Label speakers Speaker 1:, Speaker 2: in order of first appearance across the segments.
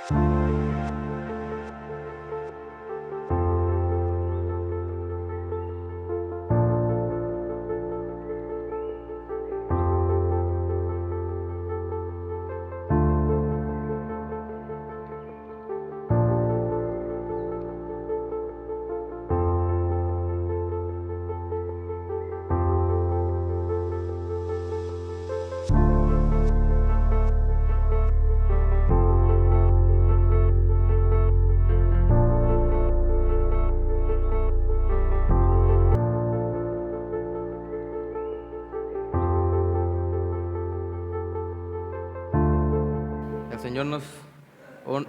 Speaker 1: Señor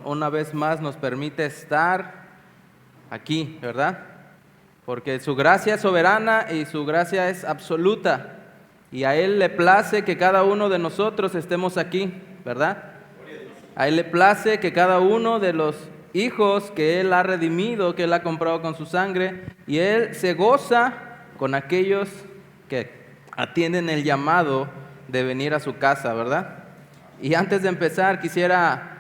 Speaker 1: una vez más nos permite estar aquí, ¿verdad? Porque su gracia es soberana y su gracia es absoluta. Y a Él le place que cada uno de nosotros estemos aquí, ¿verdad? A Él le place que cada uno de los hijos que Él ha redimido, que Él ha comprado con su sangre, y Él se goza con aquellos que atienden el llamado de venir a su casa, ¿verdad? Y antes de empezar quisiera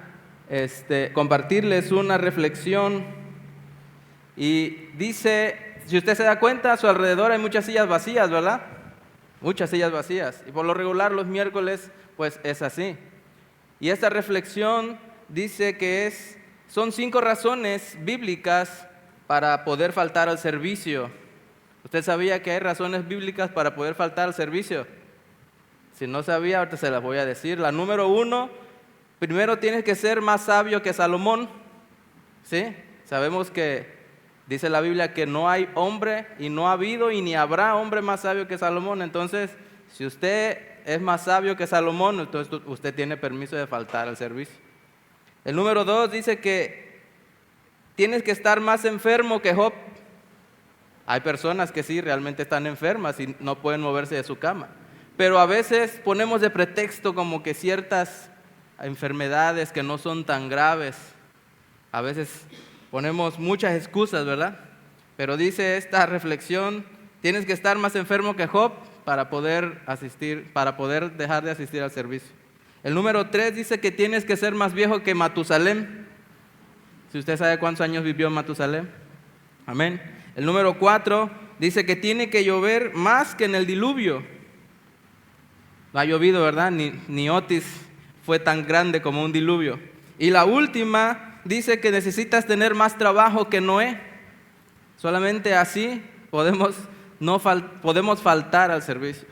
Speaker 1: compartirles una reflexión. Y dice, si usted se da cuenta, a su alrededor hay muchas sillas vacías, ¿verdad? Muchas sillas vacías. Y por lo regular los miércoles pues es así. Y esta reflexión dice que son 5 razones bíblicas para poder faltar al servicio. ¿Usted sabía que hay razones bíblicas para poder faltar al servicio? Si no sabía, ahorita se las voy a decir. La número 1, primero tienes que ser más sabio que Salomón. ¿Sí? Sabemos que dice la Biblia que no hay hombre y no ha habido y ni habrá hombre más sabio que Salomón. Entonces, si usted es más sabio que Salomón, entonces usted tiene permiso de faltar al servicio. El número 2 dice que tienes que estar más enfermo que Job. Hay personas que sí, realmente están enfermas y no pueden moverse de su cama. Pero a veces ponemos de pretexto como que ciertas enfermedades que no son tan graves. A veces ponemos muchas excusas, ¿verdad? Pero dice esta reflexión, tienes que estar más enfermo que Job para poder dejar de asistir al servicio. El número 3 dice que tienes que ser más viejo que Matusalén. Si usted sabe cuántos años vivió Matusalén. Amén. El número 4 dice que tiene que llover más que en el diluvio. No ha llovido, ¿verdad? Ni Otis fue tan grande como un diluvio. Y la última dice que necesitas tener más trabajo que Noé. Solamente así podemos faltar al servicio.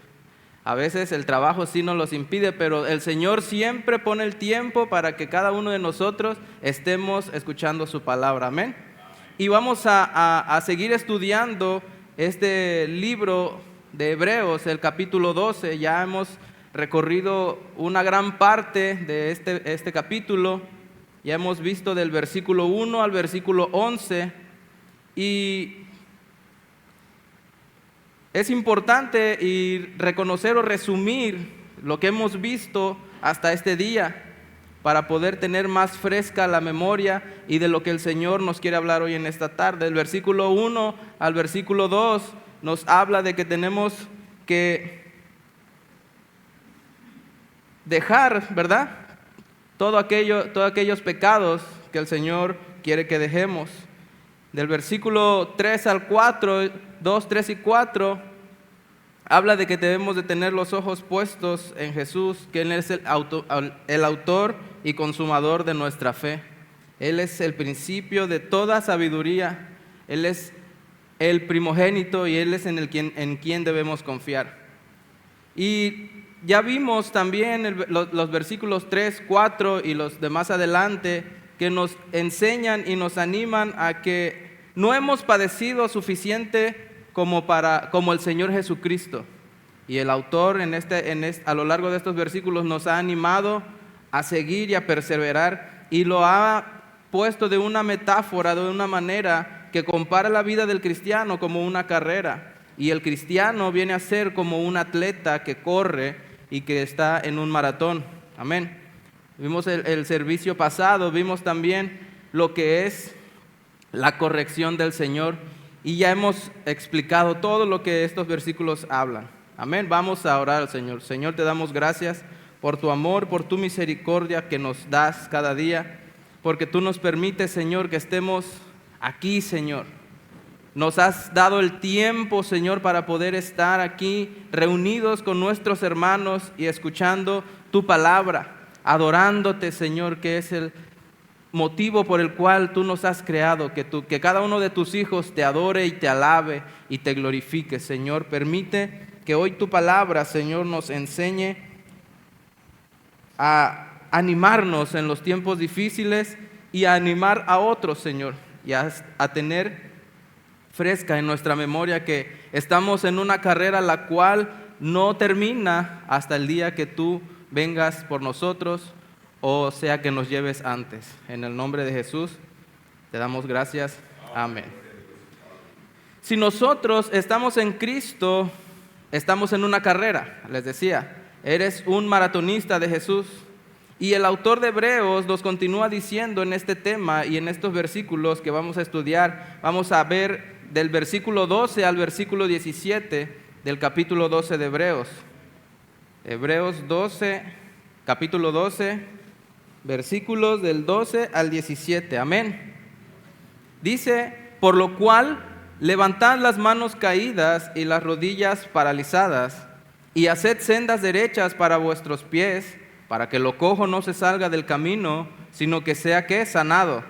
Speaker 1: A veces el trabajo sí nos los impide, pero el Señor siempre pone el tiempo para que cada uno de nosotros estemos escuchando su palabra. Amén. Y vamos a seguir estudiando este libro de Hebreos, el capítulo 12. Ya hemos recorrido una gran parte de este capítulo. Ya hemos visto del versículo 1 al versículo 11. Y es importante reconocer o resumir lo que hemos visto hasta este día para poder tener más fresca la memoria y de lo que el Señor nos quiere hablar hoy en esta tarde. Del versículo 1 al versículo 2 nos habla de que tenemos que dejar, ¿verdad? Todos aquellos pecados que el Señor quiere que dejemos. Del versículo 3 al 4, 2, 3 y 4, habla de que debemos de tener los ojos puestos en Jesús, que Él es el autor y consumador de nuestra fe. Él es el principio de toda sabiduría. Él es el primogénito y Él es en quien debemos confiar. Y ya vimos también los versículos 3, 4 y los de más adelante que nos enseñan y nos animan a que no hemos padecido suficiente como el Señor Jesucristo. Y el autor a lo largo de estos versículos nos ha animado a seguir y a perseverar, y lo ha puesto de una metáfora, de una manera que compara la vida del cristiano como una carrera, y el cristiano viene a ser como un atleta que corre y que está en un maratón. Amén. Vimos el servicio pasado, vimos también lo que es la corrección del Señor, y ya hemos explicado todo lo que estos versículos hablan. Amén. Vamos a orar al Señor. Señor, te damos gracias por tu amor, por tu misericordia que nos das cada día. porque tú nos permites, Señor, que estemos aquí, Señor. Nos has dado el tiempo, Señor, para poder estar aquí reunidos con nuestros hermanos y escuchando tu palabra, adorándote, Señor, que es el motivo por el cual tú nos has creado, que cada uno de tus hijos te adore y te alabe y te glorifique, Señor. Permite que hoy tu palabra, Señor, nos enseñe a animarnos en los tiempos difíciles y a animar a otros, Señor, y a tener fresca en nuestra memoria que estamos en una carrera la cual no termina hasta el día que tú vengas por nosotros, o sea que nos lleves antes. En el nombre de Jesús te damos gracias. Amén. Si nosotros estamos en Cristo, estamos en una carrera. Les decía, eres un maratonista de Jesús. Y el autor de Hebreos nos continúa diciendo en este tema y en estos versículos que vamos a estudiar. Vamos a ver del versículo 12 al versículo 17 del capítulo 12 de Hebreos. Hebreos 12, capítulo 12, versículos del 12 al 17. Amén. Dice, por lo cual, levantad las manos caídas y las rodillas paralizadas, y haced sendas derechas para vuestros pies, para que lo cojo no se salga del camino, sino que sea ¿qué? Sanado.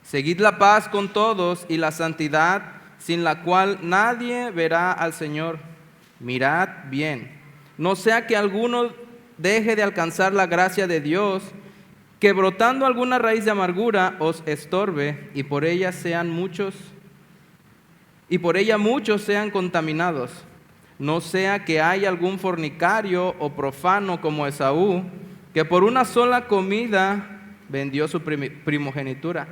Speaker 1: Seguid la paz con todos y la santidad, sin la cual nadie verá al Señor. Mirad bien, no sea que alguno deje de alcanzar la gracia de Dios, que brotando alguna raíz de amargura os estorbe, y por ella muchos sean contaminados. No sea que haya algún fornicario o profano como Esaú, que por una sola comida vendió su primogenitura.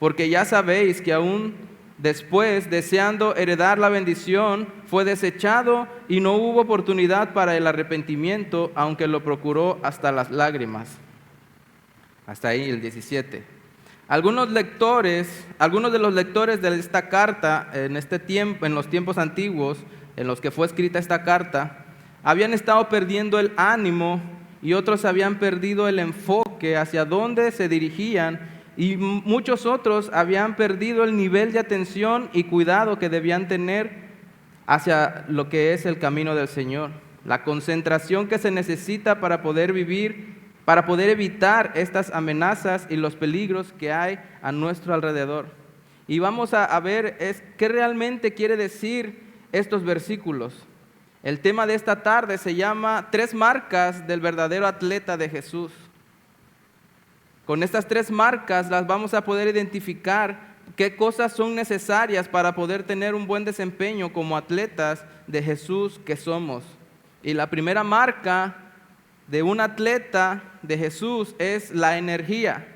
Speaker 1: Porque ya sabéis que aún después, deseando heredar la bendición, fue desechado y no hubo oportunidad para el arrepentimiento, aunque lo procuró hasta las lágrimas. Hasta ahí el 17. Algunos de los lectores de esta carta en los tiempos antiguos en los que fue escrita esta carta, habían estado perdiendo el ánimo y otros habían perdido el enfoque hacia dónde se dirigían. Y muchos otros habían perdido el nivel de atención y cuidado que debían tener hacia lo que es el camino del Señor. La concentración que se necesita para poder vivir, para poder evitar estas amenazas y los peligros que hay a nuestro alrededor. Y vamos a ver qué realmente quiere decir estos versículos. El tema de esta tarde se llama 3 marcas del verdadero atleta de Jesús. Con estas 3 marcas las vamos a poder identificar qué cosas son necesarias para poder tener un buen desempeño como atletas de Jesús que somos. Y la primera marca de un atleta de Jesús es la energía.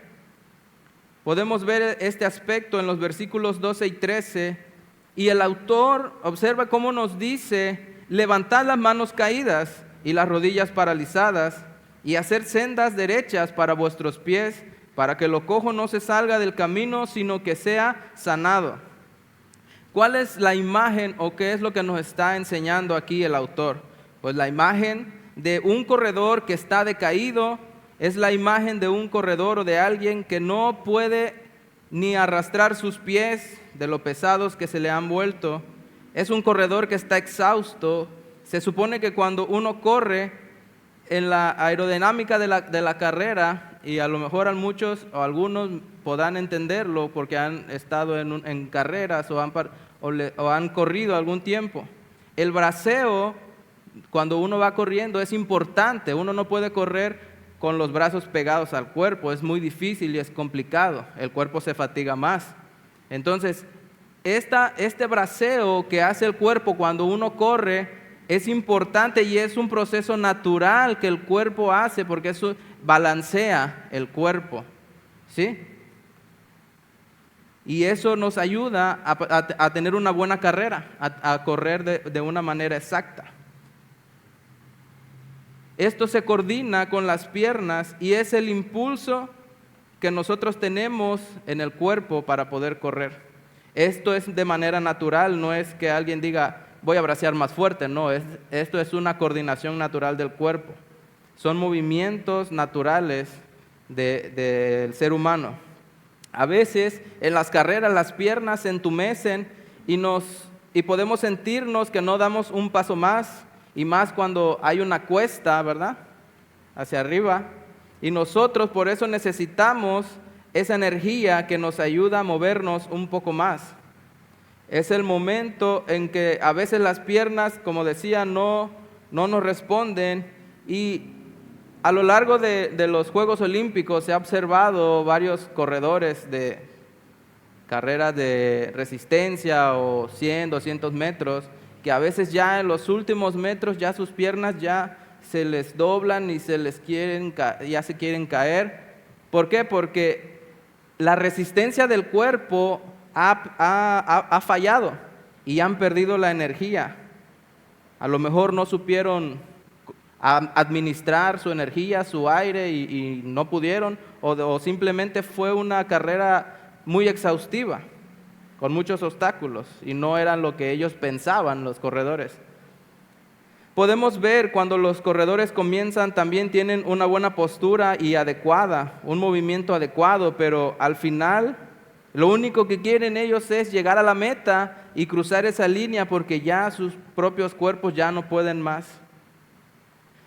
Speaker 1: Podemos ver este aspecto en los versículos 12 y 13. Y el autor observa cómo nos dice, levantad las manos caídas y las rodillas paralizadas, y hacer sendas derechas para vuestros pies, para que lo cojo no se salga del camino, sino que sea sanado. ¿Cuál es la imagen o qué es lo que nos está enseñando aquí el autor? Pues la imagen de un corredor que está decaído, es la imagen de un corredor o de alguien que no puede ni arrastrar sus pies de lo pesados que se le han vuelto. Es un corredor que está exhausto. Se supone que cuando uno corre, en la aerodinámica de la carrera, y a lo mejor muchos o algunos podrán entenderlo porque han estado en carreras o han corrido algún tiempo. El braceo, cuando uno va corriendo, es importante. Uno no puede correr con los brazos pegados al cuerpo, es muy difícil y es complicado. El cuerpo se fatiga más. Entonces, este braceo que hace el cuerpo cuando uno corre es importante y es un proceso natural que el cuerpo hace porque eso balancea el cuerpo, ¿sí? Y eso nos ayuda a tener una buena carrera, a correr de una manera exacta. Esto se coordina con las piernas y es el impulso que nosotros tenemos en el cuerpo para poder correr. Esto es de manera natural, no es que alguien diga, voy a bracear más fuerte, no, esto es una coordinación natural del cuerpo. Son movimientos naturales del ser humano. A veces en las carreras las piernas se entumecen y podemos sentirnos que no damos un paso más, y más cuando hay una cuesta, ¿verdad?, hacia arriba. Y nosotros por eso necesitamos esa energía que nos ayuda a movernos un poco más. Es el momento en que a veces las piernas, como decía, no nos responden, y a lo largo de los Juegos Olímpicos se ha observado varios corredores de carreras de resistencia o 100, 200 metros, que a veces ya en los últimos metros ya sus piernas ya se les doblan y ya se quieren caer. ¿Por qué? Porque la resistencia del cuerpo ha fallado y han perdido la energía. A lo mejor no supieron administrar su energía, su aire, y no pudieron, o simplemente fue una carrera muy exhaustiva, con muchos obstáculos, y no eran lo que ellos pensaban, los corredores. Podemos ver cuando los corredores comienzan, también tienen una buena postura y adecuada, un movimiento adecuado, pero al final lo único que quieren ellos es llegar a la meta y cruzar esa línea, porque ya sus propios cuerpos ya no pueden más.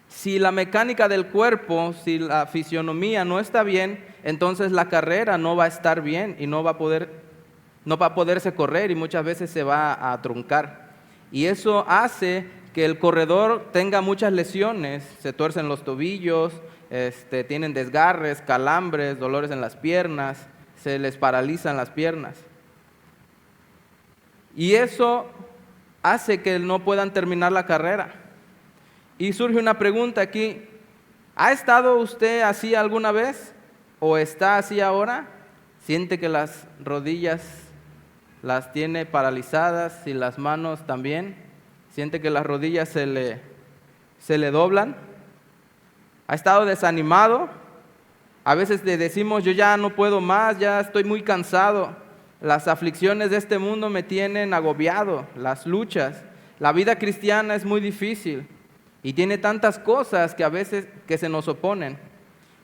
Speaker 1: Si la mecánica del cuerpo, si la fisionomía no está bien, entonces la carrera no va a estar bien y no va a poderse correr, y muchas veces se va a truncar. Y eso hace que el corredor tenga muchas lesiones, se tuercen los tobillos, tienen desgarres, calambres, dolores en las piernas, se les paralizan las piernas. Y eso hace que no puedan terminar la carrera. Y surge una pregunta aquí: ¿ha estado usted así alguna vez? ¿O está así ahora? ¿Siente que las rodillas las tiene paralizadas y las manos también? ¿Siente que las rodillas se le doblan? ¿Ha estado desanimado? A veces le decimos: yo ya no puedo más, ya estoy muy cansado. Las aflicciones de este mundo me tienen agobiado, las luchas. La vida cristiana es muy difícil y tiene tantas cosas que a veces que se nos oponen.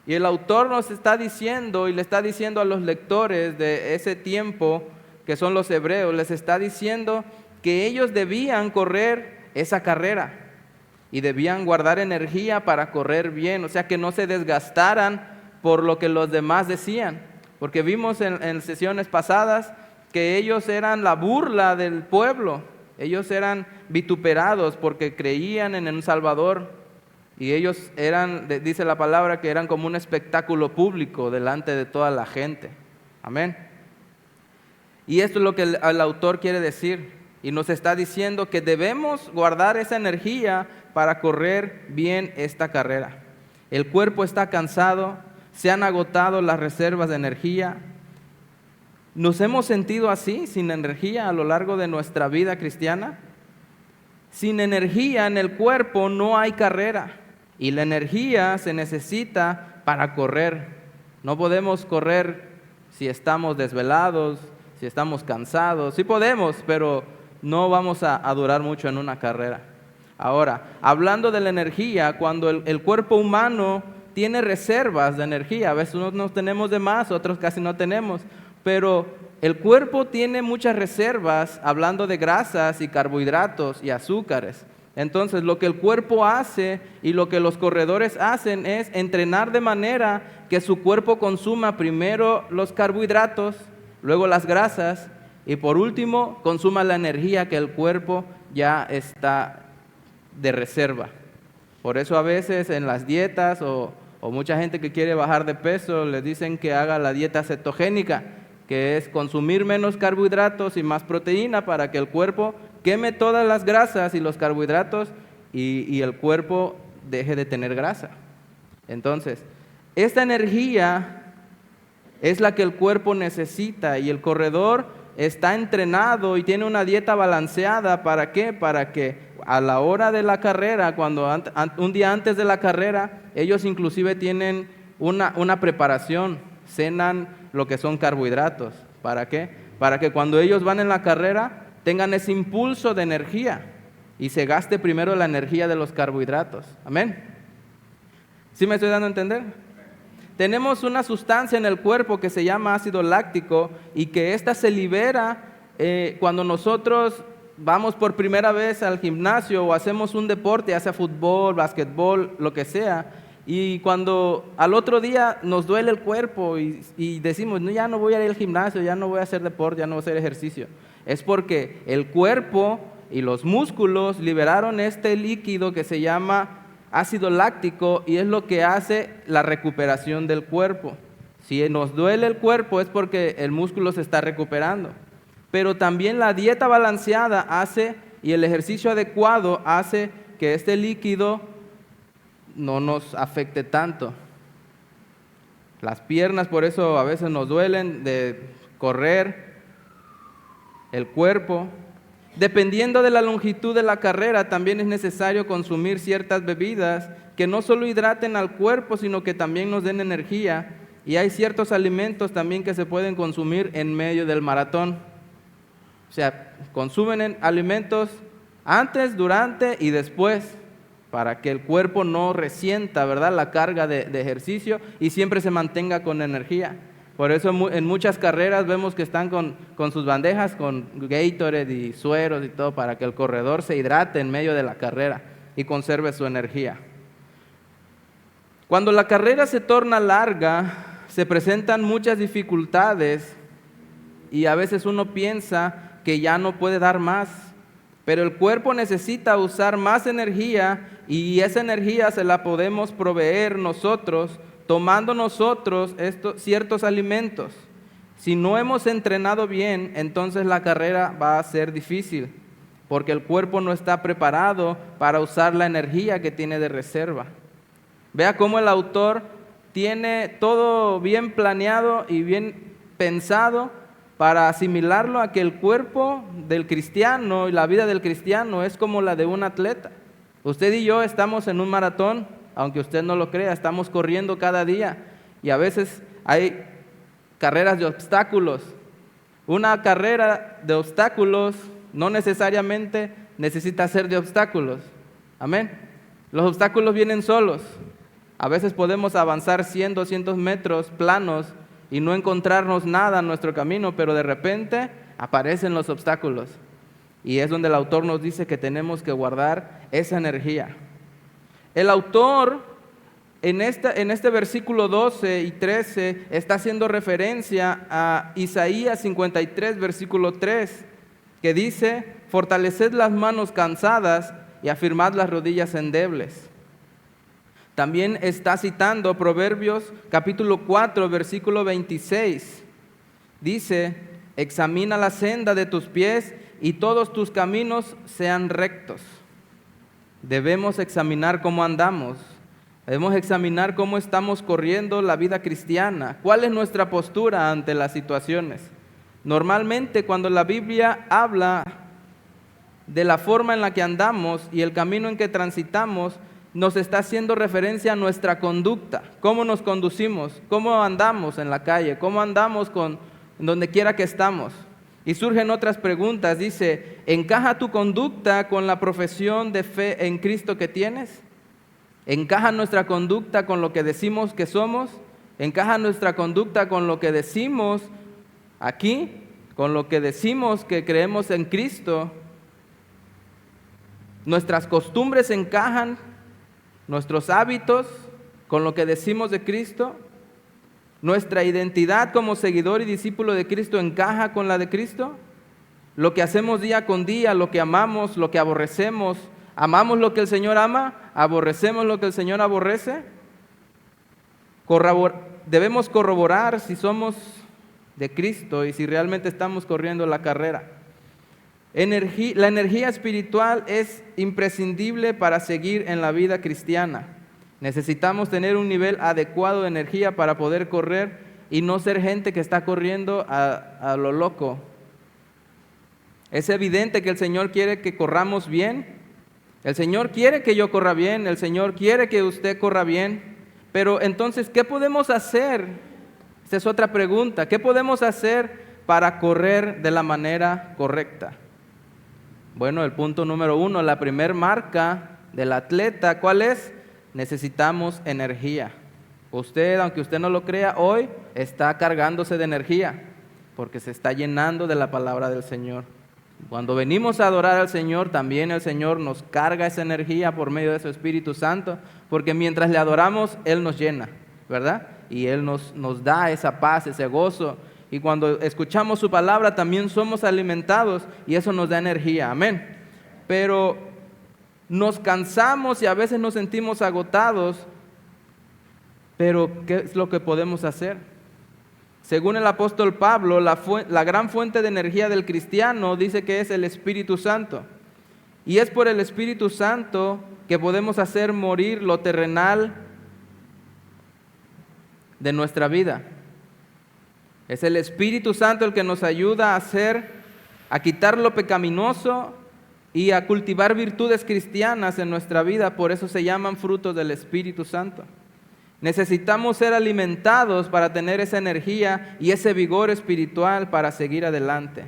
Speaker 1: Y el autor nos está diciendo, y le está diciendo a los lectores de ese tiempo, que son los hebreos, les está diciendo que ellos debían correr esa carrera y debían guardar energía para correr bien, o sea, que no se desgastaran por lo que los demás decían, porque vimos en sesiones pasadas que ellos eran la burla del pueblo. Ellos eran vituperados porque creían en un Salvador, y ellos eran, dice la palabra, que eran como un espectáculo público delante de toda la gente. Amén. Y esto es lo que el autor quiere decir, y nos está diciendo que debemos guardar esa energía para correr bien esta carrera. El cuerpo está cansado, se han agotado las reservas de energía. ¿Nos hemos sentido así, sin energía, a lo largo de nuestra vida cristiana? Sin energía en el cuerpo no hay carrera, y la energía se necesita para correr. No podemos correr si estamos desvelados, si estamos cansados. Sí podemos, pero no vamos a durar mucho en una carrera. Ahora, hablando de la energía, cuando el cuerpo humano tiene reservas de energía, a veces unos tenemos de más, otros casi no tenemos, pero el cuerpo tiene muchas reservas, hablando de grasas y carbohidratos y azúcares. Entonces, lo que el cuerpo hace y lo que los corredores hacen es entrenar de manera que su cuerpo consuma primero los carbohidratos, luego las grasas, y por último consuma la energía que el cuerpo ya está de reserva. Por eso a veces en las dietas o mucha gente que quiere bajar de peso, les dicen que haga la dieta cetogénica, que es consumir menos carbohidratos y más proteína para que el cuerpo queme todas las grasas y los carbohidratos, y el cuerpo deje de tener grasa. Entonces, esta energía es la que el cuerpo necesita, y el corredor está entrenado y tiene una dieta balanceada. ¿Para qué? Para que a la hora de la carrera, un día antes de la carrera, ellos inclusive tienen una preparación, cenan lo que son carbohidratos. ¿Para qué? Para que cuando ellos van en la carrera tengan ese impulso de energía y se gaste primero la energía de los carbohidratos. Amén. ¿Sí me estoy dando a entender? Tenemos una sustancia en el cuerpo que se llama ácido láctico y que ésta se libera cuando nosotros vamos por primera vez al gimnasio o hacemos un deporte, ya sea fútbol, básquetbol, lo que sea, y cuando al otro día nos duele el cuerpo y decimos, no, ya no voy a ir al gimnasio, ya no voy a hacer deporte, ya no voy a hacer ejercicio, es porque el cuerpo y los músculos liberaron este líquido que se llama ácido láctico y es lo que hace la recuperación del cuerpo. Si nos duele el cuerpo es porque el músculo se está recuperando. Pero también la dieta balanceada hace y el ejercicio adecuado hace que este líquido no nos afecte tanto. Las piernas por eso a veces nos duelen de correr, el cuerpo. Dependiendo de la longitud de la carrera, también es necesario consumir ciertas bebidas que no solo hidraten al cuerpo, sino que también nos den energía. Y hay ciertos alimentos también que se pueden consumir en medio del maratón. O sea, consumen alimentos antes, durante y después, para que el cuerpo no resienta, ¿verdad?, la carga de ejercicio y siempre se mantenga con energía. Por eso en muchas carreras vemos que están con sus bandejas, con Gatorade y sueros y todo, para que el corredor se hidrate en medio de la carrera y conserve su energía. Cuando la carrera se torna larga, se presentan muchas dificultades y a veces uno piensa que ya no puede dar más, pero el cuerpo necesita usar más energía y esa energía se la podemos proveer nosotros tomando nosotros ciertos alimentos. Si no hemos entrenado bien, entonces la carrera va a ser difícil, porque el cuerpo no está preparado para usar la energía que tiene de reserva. Vea cómo el autor tiene todo bien planeado y bien pensado para asimilarlo a que el cuerpo del cristiano y la vida del cristiano es como la de un atleta. Usted y yo estamos en un maratón. Aunque usted no lo crea, estamos corriendo cada día y a veces hay carreras de obstáculos. Una carrera de obstáculos no necesariamente necesita ser de obstáculos. Amén. Los obstáculos vienen solos. A veces podemos avanzar 100, 200 metros planos y no encontrarnos nada en nuestro camino, pero de repente aparecen los obstáculos. Y es donde el autor nos dice que tenemos que guardar esa energía. El autor en este versículo 12 y 13 está haciendo referencia a Isaías 53, versículo 3, que dice, fortaleced las manos cansadas y afirmad las rodillas endebles. También está citando Proverbios capítulo 4, versículo 26. Dice, examina la senda de tus pies y todos tus caminos sean rectos. Debemos examinar cómo andamos, debemos examinar cómo estamos corriendo la vida cristiana, cuál es nuestra postura ante las situaciones. Normalmente cuando la Biblia habla de la forma en la que andamos y el camino en que transitamos, nos está haciendo referencia a nuestra conducta, cómo nos conducimos, cómo andamos en la calle, cómo andamos con donde quiera que estamos. Y surgen otras preguntas, dice, ¿encaja tu conducta con la profesión de fe en Cristo que tienes? ¿Encaja nuestra conducta con lo que decimos que somos? ¿Encaja nuestra conducta con lo que decimos aquí? ¿Con lo que decimos que creemos en Cristo? ¿Nuestras costumbres encajan? ¿Nuestros hábitos con lo que decimos de Cristo? ¿Nuestra identidad como seguidor y discípulo de Cristo encaja con la de Cristo? Lo que hacemos día con día, lo que amamos, lo que aborrecemos, ¿amamos lo que el Señor ama? ¿Aborrecemos lo que el Señor aborrece? Debemos corroborar si somos de Cristo y si realmente estamos corriendo la carrera. La energía espiritual es imprescindible para seguir en la vida cristiana. Necesitamos tener un nivel adecuado de energía para poder correr y no ser gente que está corriendo a lo loco. Es evidente que el Señor quiere que corramos bien. El Señor quiere que yo corra bien. El Señor quiere que usted corra bien. Pero entonces, ¿qué podemos hacer? Esta es otra pregunta. ¿Qué podemos hacer para correr de la manera correcta? Bueno, el punto número 1, la primer marca del atleta, ¿cuál es? Necesitamos energía. Usted, aunque usted no lo crea, hoy está cargándose de energía, porque se está llenando de la palabra del Señor. Cuando venimos a adorar al Señor, también el Señor nos carga esa energía por medio de su Espíritu Santo, porque mientras le adoramos, Él nos llena, ¿verdad? Y Él nos da esa paz, ese gozo. Y cuando escuchamos su palabra, también somos alimentados y eso nos da energía, amén. Pero nos cansamos y a veces nos sentimos agotados, pero ¿qué es lo que podemos hacer? Según el apóstol Pablo, la gran fuente de energía del cristiano dice que es el Espíritu Santo. Y es por el Espíritu Santo que podemos hacer morir lo terrenal de nuestra vida. Es el Espíritu Santo el que nos ayuda a quitar lo pecaminoso y a cultivar virtudes cristianas en nuestra vida. Por eso se llaman frutos del Espíritu Santo. Necesitamos ser alimentados para tener esa energía y ese vigor espiritual para seguir adelante.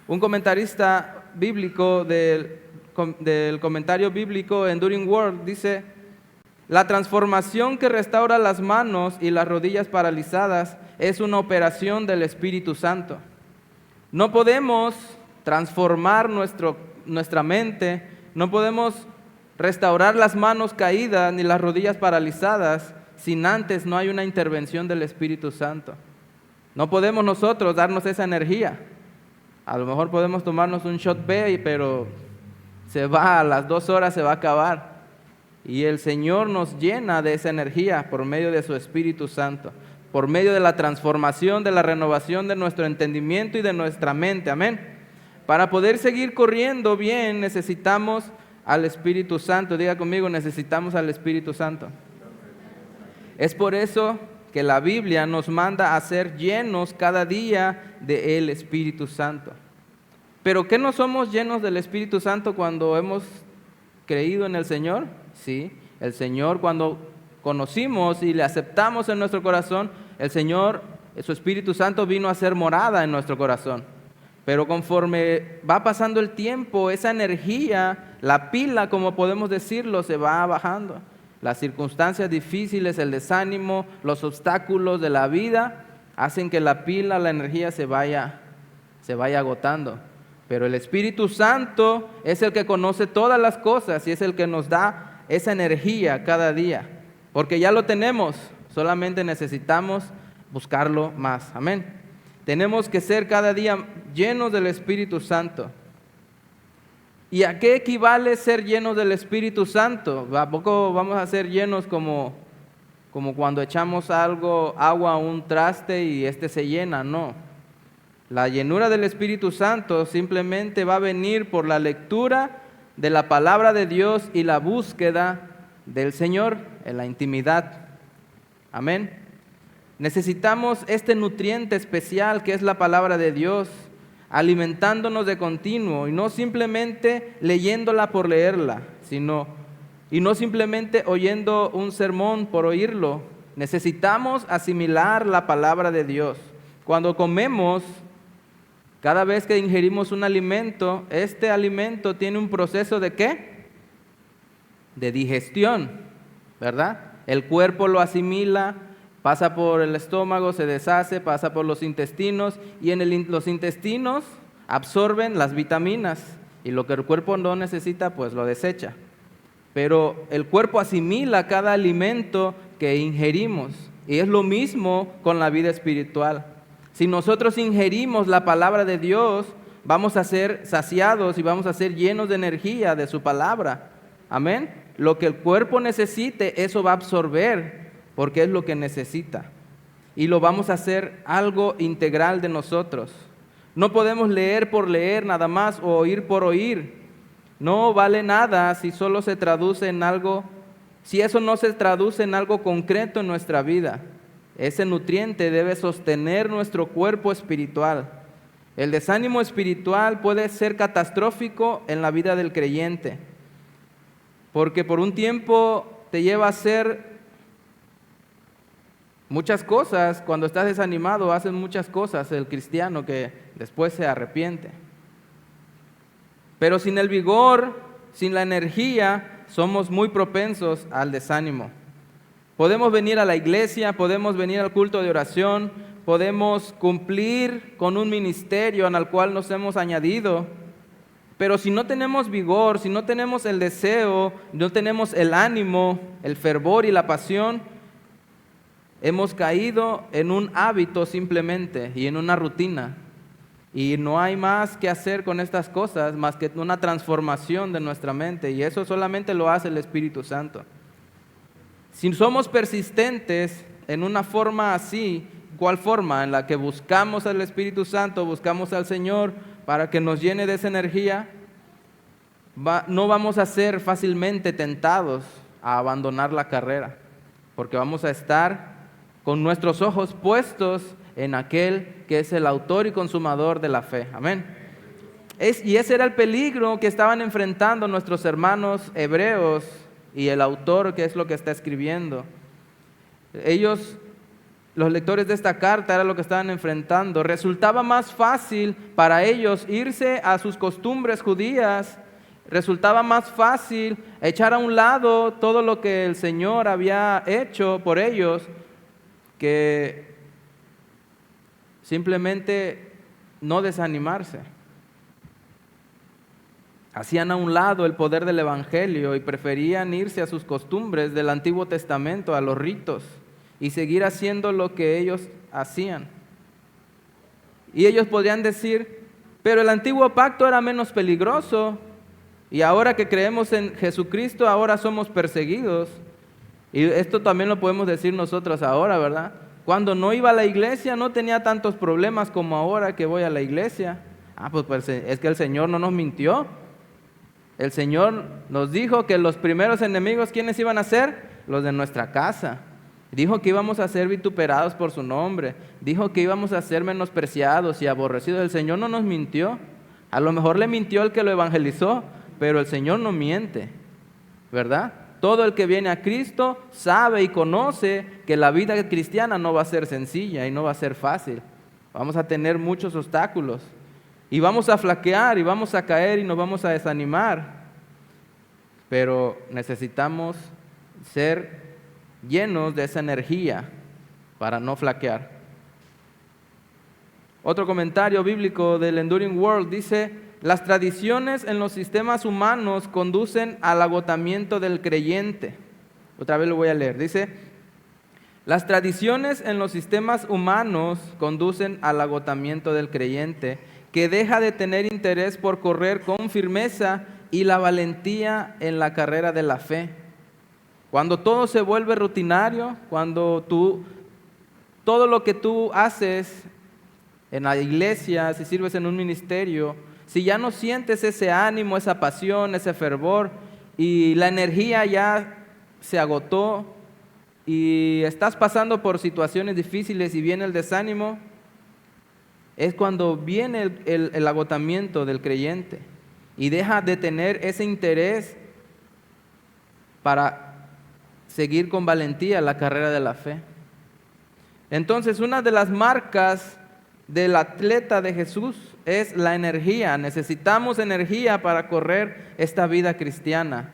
Speaker 1: Un comentarista bíblico del comentario bíblico Enduring Word dice: la transformación que restaura las manos y las rodillas paralizadas es una operación del Espíritu Santo. No podemos transformar nuestra mente, no podemos restaurar las manos caídas ni las rodillas paralizadas sin antes no hay una intervención del Espíritu Santo. No podemos nosotros darnos esa energía. A lo mejor podemos tomarnos un shot B, pero a las 2 horas se va a acabar. Y el Señor nos llena de esa energía por medio de su Espíritu Santo, por medio de la transformación, de la renovación de nuestro entendimiento y de nuestra mente. Amén. Para poder seguir corriendo bien necesitamos al Espíritu Santo. Diga conmigo, necesitamos al Espíritu Santo. Es por eso que la Biblia nos manda a ser llenos cada día del Espíritu Santo. ¿Pero qué no somos llenos del Espíritu Santo cuando hemos creído en el Señor? Sí, el Señor, cuando conocimos y le aceptamos en nuestro corazón, el Señor, su Espíritu Santo vino a ser morada en nuestro corazón. Pero conforme va pasando el tiempo, esa energía, la pila, como podemos decirlo, se va bajando. Las circunstancias difíciles, el desánimo, los obstáculos de la vida hacen que la pila, la energía se vaya agotando. Pero el Espíritu Santo es el que conoce todas las cosas y es el que nos da esa energía cada día. Porque ya lo tenemos, solamente necesitamos buscarlo más. Amén. Tenemos que ser cada día llenos del Espíritu Santo. ¿Y a qué equivale ser llenos del Espíritu Santo? ¿A poco vamos a ser llenos como cuando echamos agua a un traste y se llena? No. La llenura del Espíritu Santo simplemente va a venir por la lectura de la palabra de Dios y la búsqueda del Señor en la intimidad. Amén. Necesitamos este nutriente especial que es la palabra de Dios, alimentándonos de continuo y no simplemente leyéndola por leerla, y no simplemente oyendo un sermón por oírlo. Necesitamos asimilar la palabra de Dios. Cuando comemos, cada vez que ingerimos un alimento, este alimento tiene un proceso ¿de qué? De digestión, ¿verdad? El cuerpo lo asimila, pasa por el estómago, se deshace, pasa por los intestinos y los intestinos absorben las vitaminas y lo que el cuerpo no necesita, pues lo desecha. Pero el cuerpo asimila cada alimento que ingerimos y es lo mismo con la vida espiritual. Si nosotros ingerimos la palabra de Dios, vamos a ser saciados y vamos a ser llenos de energía de su palabra. Amén. Lo que el cuerpo necesite, eso va a absorber, porque es lo que necesita. Y lo vamos a hacer algo integral de nosotros. No podemos leer por leer nada más o oír por oír. No vale nada si solo se traduce en algo, si eso no se traduce en algo concreto en nuestra vida. Ese nutriente debe sostener nuestro cuerpo espiritual. El desánimo espiritual puede ser catastrófico en la vida del creyente, porque por un tiempo te lleva a hacer muchas cosas. Cuando estás desanimado, haces muchas cosas el cristiano que después se arrepiente. Pero sin el vigor, sin la energía, somos muy propensos al desánimo. Podemos venir a la iglesia, podemos venir al culto de oración, podemos cumplir con un ministerio en el cual nos hemos añadido, pero si no tenemos vigor, si no tenemos el deseo, no tenemos el ánimo, el fervor y la pasión, hemos caído en un hábito simplemente y en una rutina. Y no hay más que hacer con estas cosas más que una transformación de nuestra mente, y eso solamente lo hace el Espíritu Santo. Si somos persistentes en una forma así, ¿cuál forma? En la que buscamos al Espíritu Santo, buscamos al Señor para que nos llene de esa energía, no vamos a ser fácilmente tentados a abandonar la carrera, porque vamos a estar con nuestros ojos puestos en aquel que es el autor y consumador de la fe. Amén. Y ese era el peligro que estaban enfrentando nuestros hermanos hebreos y el autor, que es lo que está escribiendo. Ellos, los lectores de esta carta, era lo que estaban enfrentando. Resultaba más fácil para ellos irse a sus costumbres judías, resultaba más fácil echar a un lado todo lo que el Señor había hecho por ellos, que simplemente no desanimarse. Hacían a un lado el poder del Evangelio y preferían irse a sus costumbres del Antiguo Testamento, a los ritos, y seguir haciendo lo que ellos hacían. Y ellos podrían decir, pero el antiguo pacto era menos peligroso, y ahora que creemos en Jesucristo, ahora somos perseguidos. Y esto también lo podemos decir nosotros ahora, ¿verdad? Cuando no iba a la iglesia no tenía tantos problemas como ahora que voy a la iglesia. Pues es que el Señor no nos mintió. El Señor nos dijo que los primeros enemigos, ¿quiénes iban a ser? Los de nuestra casa. Dijo que íbamos a ser vituperados por su nombre. Dijo que íbamos a ser menospreciados y aborrecidos. El Señor no nos mintió. A lo mejor le mintió el que lo evangelizó, pero el Señor no miente, ¿verdad? Todo el que viene a Cristo sabe y conoce que la vida cristiana no va a ser sencilla y no va a ser fácil. Vamos a tener muchos obstáculos y vamos a flaquear y vamos a caer y nos vamos a desanimar. Pero necesitamos ser llenos de esa energía para no flaquear. Otro comentario bíblico del Enduring World dice: las tradiciones en los sistemas humanos conducen al agotamiento del creyente. Otra vez lo voy a leer. Dice: las tradiciones en los sistemas humanos conducen al agotamiento del creyente, que deja de tener interés por correr con firmeza y la valentía en la carrera de la fe. Cuando todo se vuelve rutinario, cuando todo lo que tú haces en la iglesia, si sirves en un ministerio, si ya no sientes ese ánimo, esa pasión, ese fervor, y la energía ya se agotó, y estás pasando por situaciones difíciles y viene el desánimo, es cuando viene el agotamiento del creyente y deja de tener ese interés para seguir con valentía la carrera de la fe. Entonces, una de las marcas del atleta de Jesús es la energía. Necesitamos energía para correr esta vida cristiana.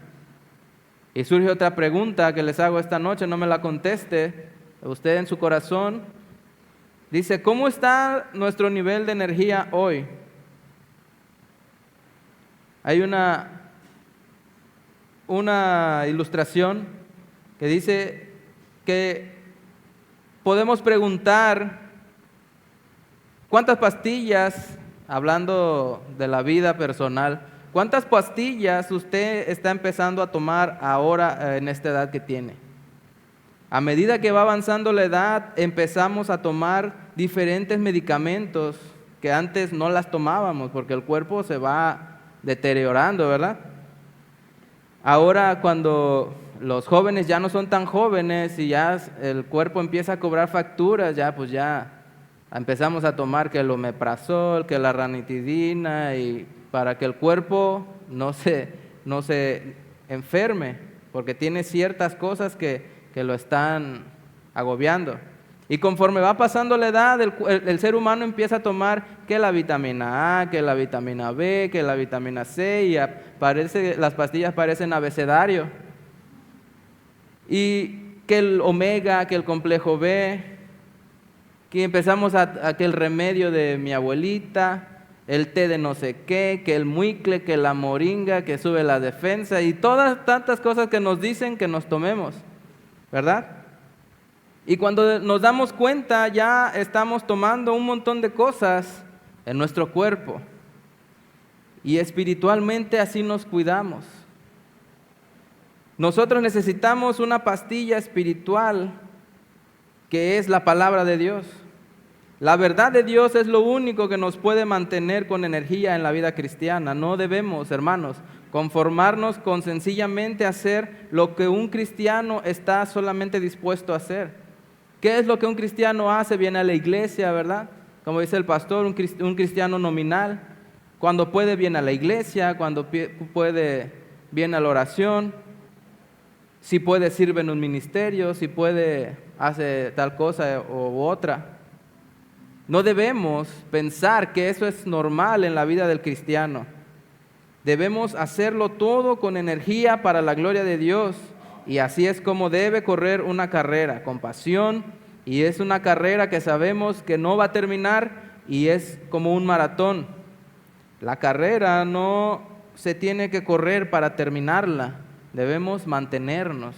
Speaker 1: Y surge otra pregunta que les hago esta noche, no me la conteste, usted en su corazón. Dice: ¿cómo está nuestro nivel de energía hoy? Hay una ilustración que dice que podemos preguntar cuántas pastillas, hablando de la vida personal, cuántas pastillas usted está empezando a tomar ahora en esta edad que tiene. A medida que va avanzando la edad, empezamos a tomar diferentes medicamentos que antes no las tomábamos porque el cuerpo se va deteriorando, ¿verdad? Ahora, cuando los jóvenes ya no son tan jóvenes y ya el cuerpo empieza a cobrar facturas, ya empezamos a tomar que el omeprazol, que la ranitidina, y para que el cuerpo no se enferme, porque tiene ciertas cosas que lo están agobiando. Y conforme va pasando la edad, el ser humano empieza a tomar que la vitamina A, que la vitamina B, que la vitamina C, y las pastillas parecen abecedario. Y que el omega, que el complejo B, que empezamos a que el remedio de mi abuelita, el té de no sé qué, que el muicle, que la moringa, que sube la defensa y todas tantas cosas que nos dicen que nos tomemos, ¿verdad? Y cuando nos damos cuenta ya estamos tomando un montón de cosas en nuestro cuerpo y espiritualmente así nos cuidamos. Nosotros necesitamos una pastilla espiritual que es la palabra de Dios. La verdad de Dios es lo único que nos puede mantener con energía en la vida cristiana. No debemos, hermanos, conformarnos con sencillamente hacer lo que un cristiano está solamente dispuesto a hacer. ¿Qué es lo que un cristiano hace? Viene a la iglesia, ¿verdad? Como dice el pastor, un cristiano nominal. Cuando puede, viene a la iglesia. Cuando puede, viene a la oración. Si puede, sirve en un ministerio. Si puede, hace tal cosa u otra. No debemos pensar que eso es normal en la vida del cristiano. Debemos hacerlo todo con energía para la gloria de Dios. Y así es como debe correr una carrera, con pasión, y es una carrera que sabemos que no va a terminar y es como un maratón. La carrera no se tiene que correr para terminarla, debemos mantenernos.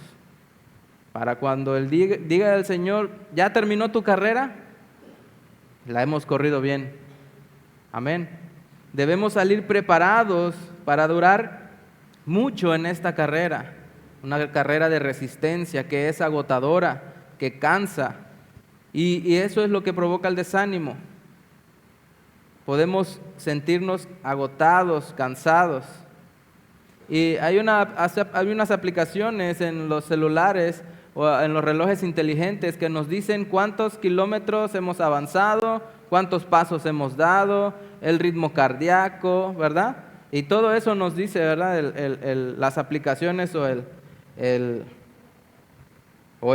Speaker 1: Para cuando diga el Señor, ¿ya terminó tu carrera? La hemos corrido bien. Amén. Debemos salir preparados para durar mucho en esta carrera. Una carrera de resistencia que es agotadora, que cansa. Y eso es lo que provoca el desánimo. Podemos sentirnos agotados, cansados. Y hay unas aplicaciones en los celulares o en los relojes inteligentes que nos dicen cuántos kilómetros hemos avanzado, cuántos pasos hemos dado, el ritmo cardíaco, ¿verdad? Y todo eso nos dice, ¿verdad? Las aplicaciones o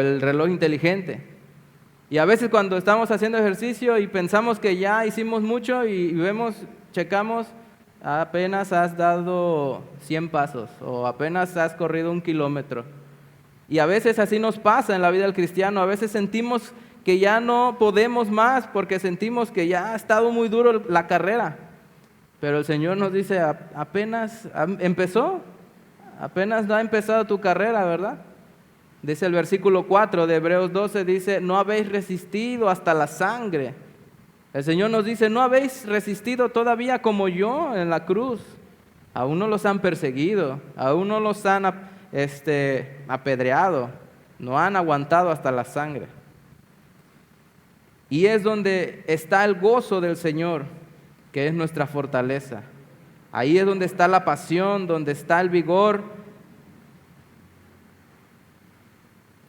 Speaker 1: el reloj inteligente. Y a veces cuando estamos haciendo ejercicio y pensamos que ya hicimos mucho y checamos, apenas has dado 100 pasos o apenas has corrido 1 kilómetro. Y a veces así nos pasa en la vida del cristiano. A veces sentimos que ya no podemos más porque sentimos que ya ha estado muy duro la carrera. Pero el Señor nos dice, apenas empezó, apenas no ha empezado tu carrera, ¿verdad? Dice el versículo 4 de Hebreos 12, dice, no habéis resistido hasta la sangre. El Señor nos dice, no habéis resistido todavía como yo en la cruz. Aún no los han perseguido, aún no los han apedreado, no han aguantado hasta la sangre. Y es donde está el gozo del Señor, que es nuestra fortaleza. Ahí es donde está la pasión, donde está el vigor,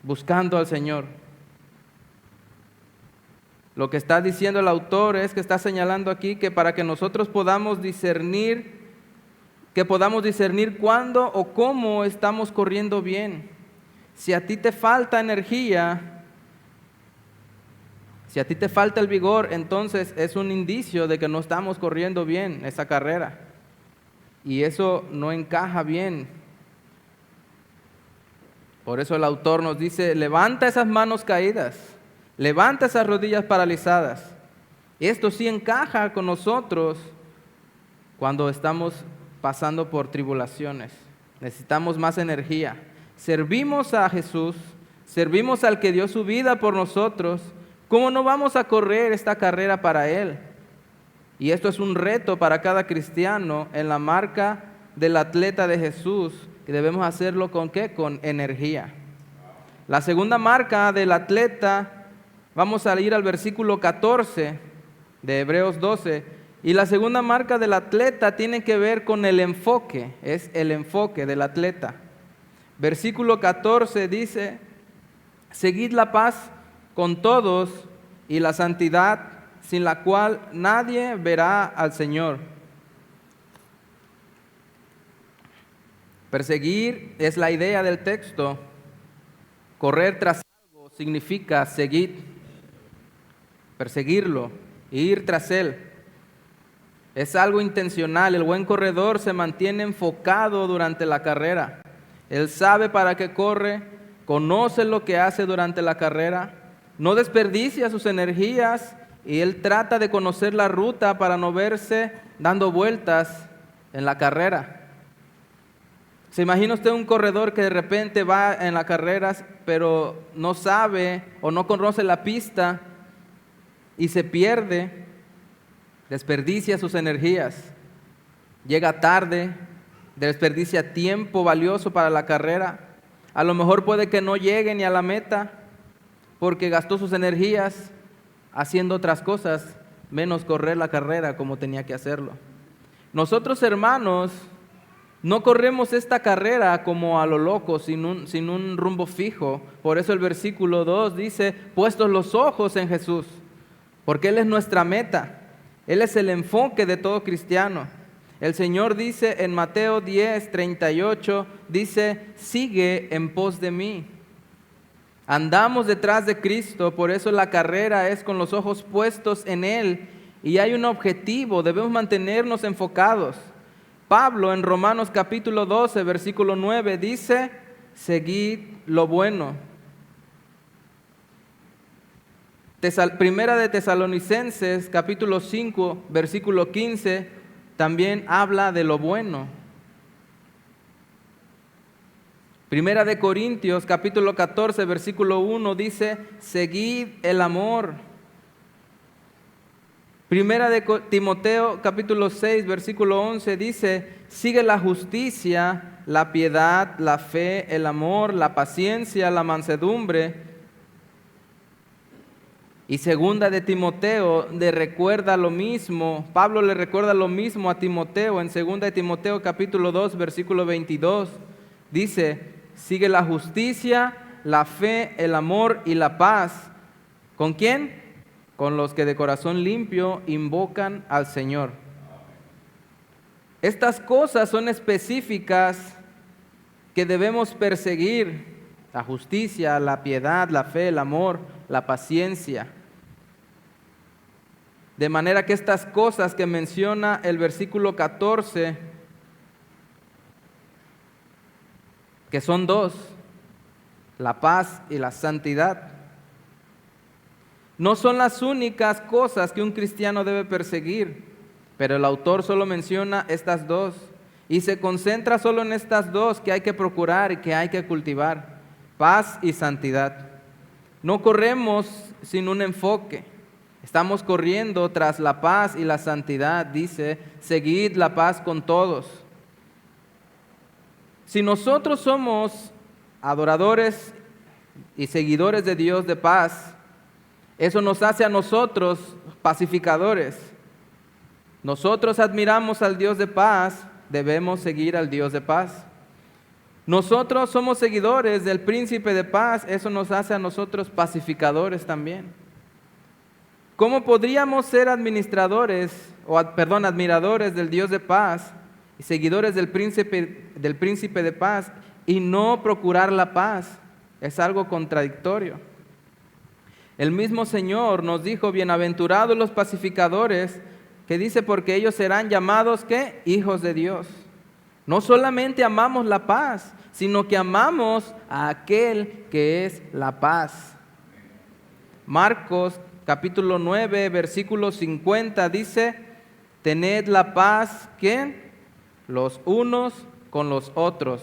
Speaker 1: buscando al Señor. Lo que está diciendo el autor es que está señalando aquí que para que nosotros podamos discernir cuándo o cómo estamos corriendo bien. Si a ti te falta energía, si a ti te falta el vigor, entonces es un indicio de que no estamos corriendo bien esa carrera. Y eso no encaja bien. Por eso el autor nos dice, levanta esas manos caídas, levanta esas rodillas paralizadas. Esto sí encaja con nosotros cuando estamos pasando por tribulaciones. Necesitamos más energía. Servimos a Jesús, servimos al que dio su vida por nosotros. ¿Cómo no vamos a correr esta carrera para Él? Y esto es un reto para cada cristiano en la marca del atleta de Jesús, que debemos hacerlo ¿con qué? Con energía. La segunda marca del atleta, vamos a ir al versículo 14 de Hebreos 12, y la segunda marca del atleta tiene que ver con el enfoque, es el enfoque del atleta. Versículo 14 dice, seguid la paz con todos y la santidad, sin la cual nadie verá al Señor. Perseguir es la idea del texto. Correr tras algo significa seguir, perseguirlo, ir tras él. Es algo intencional. El buen corredor se mantiene enfocado durante la carrera. Él sabe para qué corre conoce lo que hace durante la carrera, no desperdicia sus energías y él trata de conocer la ruta para no verse dando vueltas en la carrera. ¿Se imagina usted un corredor que de repente va en las carreras, pero no sabe o no conoce la pista y se pierde, desperdicia sus energías, llega tarde, desperdicia tiempo valioso para la carrera? A lo mejor puede que no llegue ni a la meta porque gastó sus energías haciendo otras cosas, menos correr la carrera como tenía que hacerlo. Nosotros, hermanos, no corremos esta carrera como a lo loco, sin un rumbo fijo. Por eso el versículo 2 dice, puestos los ojos en Jesús, porque Él es nuestra meta. Él es el enfoque de todo cristiano. El Señor dice en Mateo 10:38, dice, sigue en pos de mí. Andamos detrás de Cristo, por eso la carrera es con los ojos puestos en Él. Y hay un objetivo, debemos mantenernos enfocados. Pablo en Romanos capítulo 12, versículo 9 dice, seguid lo bueno. Primera de Tesalonicenses capítulo 5, versículo 15, también habla de lo bueno. Primera de Corintios capítulo 14, versículo 1 dice, seguid el amor. Primera de Timoteo capítulo 6 versículo 11 dice, sigue la justicia, la piedad, la fe, el amor, la paciencia, la mansedumbre. Y segunda de Timoteo le recuerda lo mismo, Pablo le recuerda lo mismo a Timoteo en segunda de Timoteo capítulo 2 versículo 22. Dice, sigue la justicia, la fe, el amor y la paz. ¿Con quién? Con los que de corazón limpio invocan al Señor. Estas cosas son específicas que debemos perseguir: la justicia, la piedad, la fe, el amor, la paciencia. De manera que estas cosas que menciona el versículo 14, que son dos, la paz y la santidad, no son las únicas cosas que un cristiano debe perseguir, pero el autor solo menciona estas dos y se concentra solo en estas dos que hay que procurar y que hay que cultivar: paz y santidad. No corremos sin un enfoque, estamos corriendo tras la paz y la santidad. Dice, seguid la paz con todos. Si nosotros somos adoradores y seguidores de Dios de paz, eso nos hace a nosotros pacificadores. Nosotros admiramos al Dios de paz, debemos seguir al Dios de paz. Nosotros somos seguidores del príncipe de paz, eso nos hace a nosotros pacificadores también. ¿Cómo podríamos ser admiradores del Dios de paz y seguidores del príncipe de paz y no procurar la paz? Es algo contradictorio. El mismo Señor nos dijo, bienaventurados los pacificadores, que dice, porque ellos serán llamados, ¿qué? Hijos de Dios. No solamente amamos la paz, sino que amamos a aquel que es la paz. Marcos capítulo 9, versículo 50 dice, tened la paz, ¿qué? Los unos con los otros.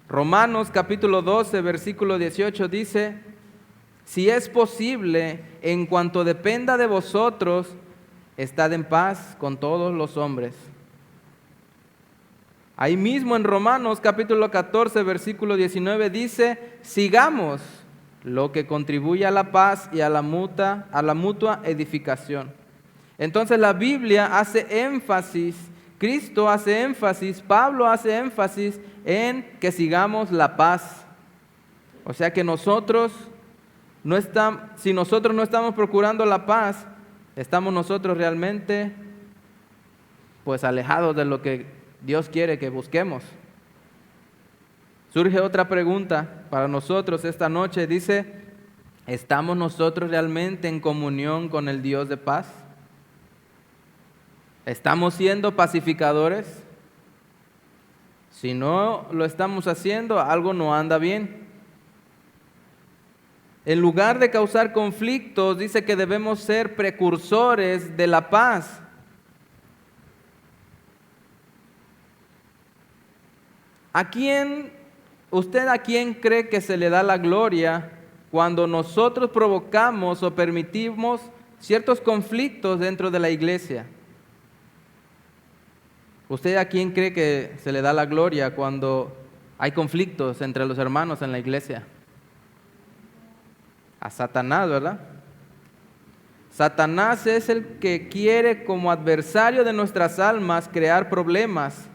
Speaker 1: Romanos capítulo 12, versículo 18 dice, si es posible, en cuanto dependa de vosotros, estad en paz con todos los hombres. Ahí mismo en Romanos capítulo 14, versículo 19 dice, sigamos lo que contribuye a la paz y a la mutua edificación. Entonces la Biblia hace énfasis, Cristo hace énfasis, Pablo hace énfasis en que sigamos la paz. O sea que si nosotros no estamos procurando la paz, estamos nosotros realmente pues alejados de lo que Dios quiere que busquemos. Surge otra pregunta para nosotros esta noche. Dice, ¿estamos nosotros realmente en comunión con el Dios de paz? ¿Estamos siendo pacificadores? Si no lo estamos haciendo, algo no anda bien. En lugar de causar conflictos, dice que debemos ser precursores de la paz. ¿Usted a quién cree que se le da la gloria cuando nosotros provocamos o permitimos ciertos conflictos dentro de la iglesia? ¿Usted a quién cree que se le da la gloria cuando hay conflictos entre los hermanos en la iglesia? A Satanás, ¿verdad? Satanás es el que quiere, como adversario de nuestras almas, crear problemas,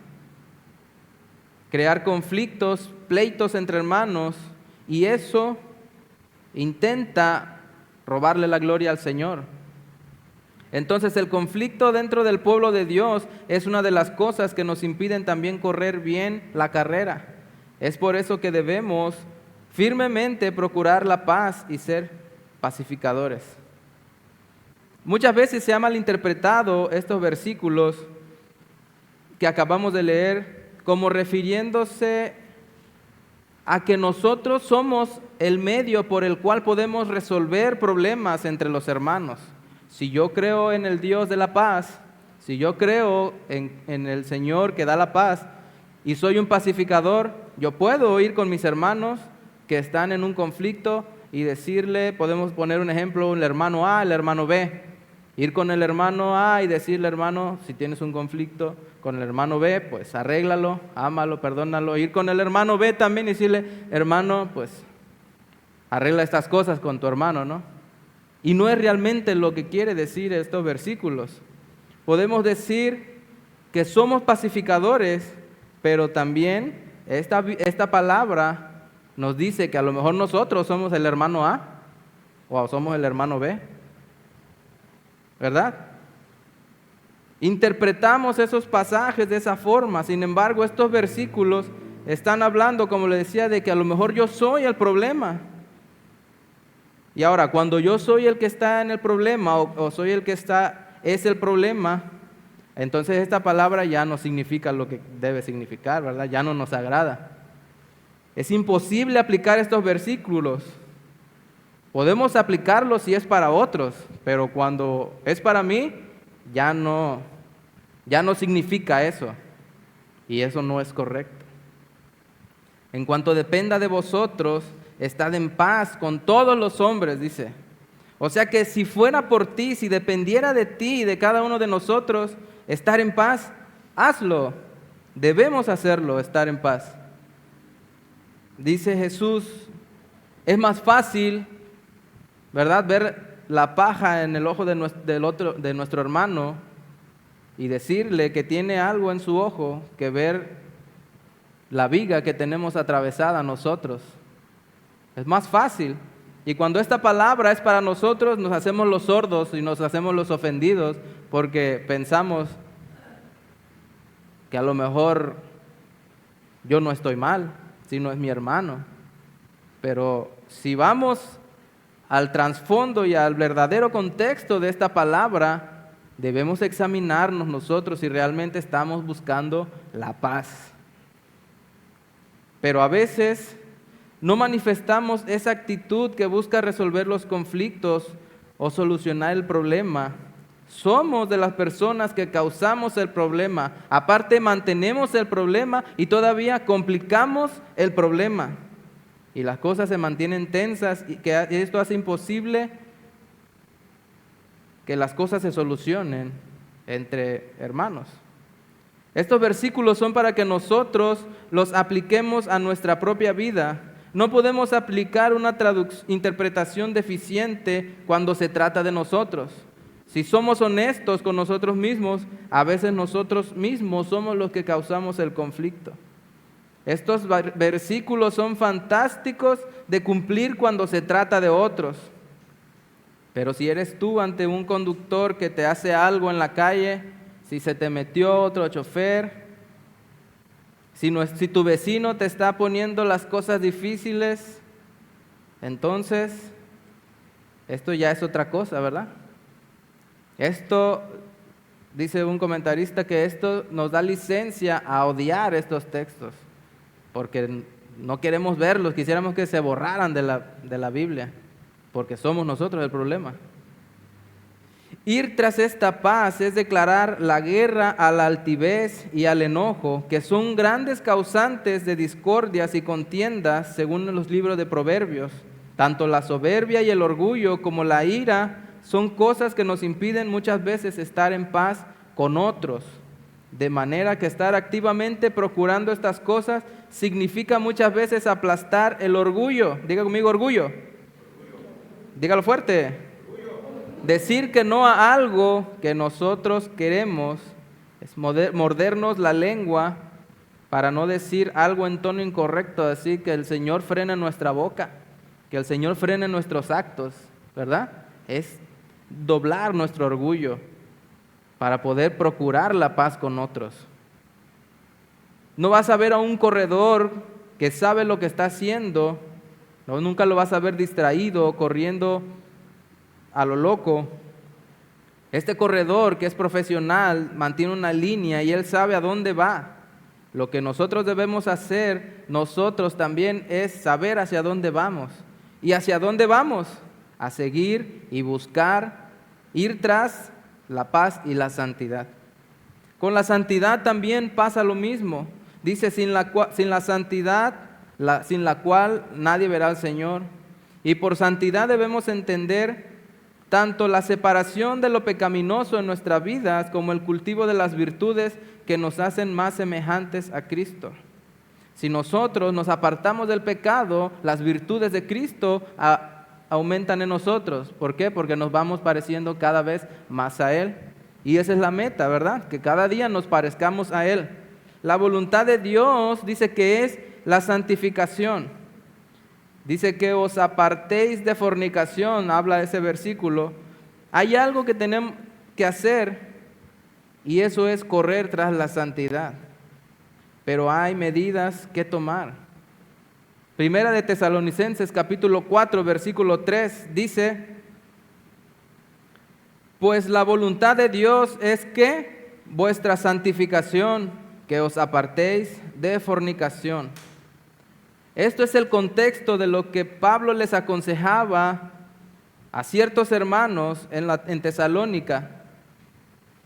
Speaker 1: crear conflictos, pleitos entre hermanos, y eso intenta robarle la gloria al Señor. Entonces el conflicto dentro del pueblo de Dios es una de las cosas que nos impiden también correr bien la carrera. Es por eso que debemos firmemente procurar la paz y ser pacificadores. Muchas veces se ha malinterpretado estos versículos que acabamos de leer como refiriéndose a que nosotros somos el medio por el cual podemos resolver problemas entre los hermanos. Si yo creo en el Dios de la paz, si yo creo en el Señor que da la paz y soy un pacificador, yo puedo ir con mis hermanos que están en un conflicto y decirle, podemos poner un ejemplo, el hermano A, el hermano B. Ir con el hermano A y decirle, hermano, si tienes un conflicto con el hermano B, pues arréglalo, ámalo, perdónalo. Ir con el hermano B también y decirle, hermano, pues arregla estas cosas con tu hermano, ¿no? Y no es realmente lo que quiere decir estos versículos. Podemos decir que somos pacificadores, pero también esta palabra nos dice que a lo mejor nosotros somos el hermano A o somos el hermano B, ¿verdad? Interpretamos esos pasajes de esa forma. Sin embargo, estos versículos están hablando, como le decía, de que a lo mejor yo soy el problema. Y ahora, cuando yo soy el que está en el problema o soy el que es el problema, entonces esta palabra ya no significa lo que debe significar, ¿verdad? Ya no nos agrada. Es imposible aplicar estos versículos. Podemos aplicarlos si es para otros, pero cuando es para mí, ya no significa eso. Y eso no es correcto. En cuanto dependa de vosotros, estad en paz con todos los hombres, dice. O sea que si fuera por ti, si dependiera de ti y de cada uno de nosotros, estar en paz, hazlo. Debemos hacerlo, estar en paz. Dice Jesús, es más fácil, ¿verdad?, ver la paja en el ojo de nuestro hermano y decirle que tiene algo en su ojo que ver la viga que tenemos atravesada nosotros. Es más fácil. Y cuando esta palabra es para nosotros, nos hacemos los sordos y nos hacemos los ofendidos porque pensamos que a lo mejor yo no estoy mal, si no es mi hermano. Pero si vamos al trasfondo y al verdadero contexto de esta palabra, debemos examinarnos nosotros si realmente estamos buscando la paz. Pero a veces no manifestamos esa actitud que busca resolver los conflictos o solucionar el problema. Somos de las personas que causamos el problema. Aparte, mantenemos el problema y todavía complicamos el problema. Y las cosas se mantienen tensas y esto hace imposible que las cosas se solucionen entre hermanos. Estos versículos son para que nosotros los apliquemos a nuestra propia vida. No podemos aplicar una interpretación deficiente cuando se trata de nosotros. Si somos honestos con nosotros mismos, a veces nosotros mismos somos los que causamos el conflicto. Estos versículos son fantásticos de cumplir cuando se trata de otros. Pero si eres tú ante un conductor que te hace algo en la calle, si se te metió otro chofer, si tu vecino te está poniendo las cosas difíciles, entonces esto ya es otra cosa, ¿verdad? Esto, dice un comentarista, que esto nos da licencia a odiar estos textos, porque no queremos verlos, quisiéramos que se borraran de la Biblia. porque somos nosotros el problema. Ir tras esta paz es declarar la guerra a la altivez y al enojo, que son grandes causantes de discordias y contiendas, según los libros de Proverbios. Tanto la soberbia y el orgullo como la ira son cosas que nos impiden muchas veces estar en paz con otros. De manera que estar activamente procurando estas cosas significa muchas veces aplastar el orgullo. Diga conmigo, orgullo. Dígalo fuerte. Decir que no a algo que nosotros queremos es mordernos la lengua para no decir algo en tono incorrecto, así que el Señor frene nuestra boca, que el Señor frene nuestros actos, ¿verdad? Es doblar nuestro orgullo para poder procurar la paz con otros. No vas a ver a un corredor que sabe lo que está haciendo, no, nunca lo vas a ver distraído, corriendo a lo loco. Este corredor que es profesional mantiene una línea y él sabe a dónde va. Lo que nosotros debemos hacer, nosotros también, es saber hacia dónde vamos. ¿Y hacia dónde vamos? A seguir y buscar, ir tras la paz y la santidad. Con la santidad también pasa lo mismo. Dice, sin la santidad, sin la cual nadie verá al Señor. Y por santidad debemos entender tanto la separación de lo pecaminoso en nuestras vidas como el cultivo de las virtudes que nos hacen más semejantes a Cristo. Si nosotros nos apartamos del pecado, las virtudes de Cristo aumentan en nosotros. ¿Por qué? Porque nos vamos pareciendo cada vez más a Él. Y esa es la meta, ¿verdad? Que cada día nos parezcamos a Él. La voluntad de Dios dice que es la santificación. Dice que os apartéis de fornicación, habla ese versículo. Hay algo que tenemos que hacer y eso es correr tras la santidad. Pero hay medidas que tomar. Primera de Tesalonicenses capítulo 4 versículo 3 dice: pues la voluntad de Dios es que vuestra santificación, que os apartéis de fornicación. Esto es el contexto de lo que Pablo les aconsejaba a ciertos hermanos en Tesalónica.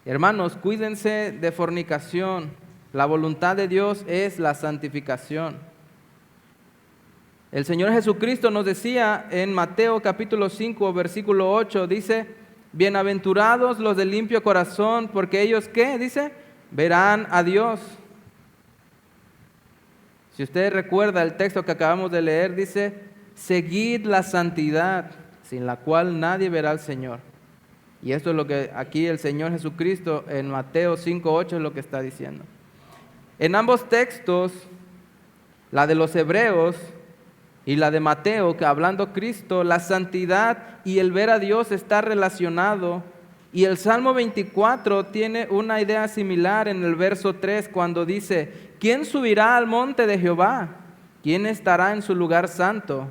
Speaker 1: Hermanos, cuídense de fornicación. La voluntad de Dios es la santificación. El Señor Jesucristo nos decía en Mateo capítulo 5, versículo 8, dice: bienaventurados los de limpio corazón, porque ellos, ¿qué? Dice, verán a Dios. Si usted recuerda el texto que acabamos de leer, dice, seguid la santidad, sin la cual nadie verá al Señor. Y esto es lo que aquí el Señor Jesucristo en Mateo 5:8 es lo que está diciendo. En ambos textos, la de los hebreos y la de Mateo, que hablando Cristo, la santidad y el ver a Dios está relacionado. Y el Salmo 24 tiene una idea similar en el verso 3 cuando dice: ¿quién subirá al monte de Jehová? ¿Quién estará en su lugar santo?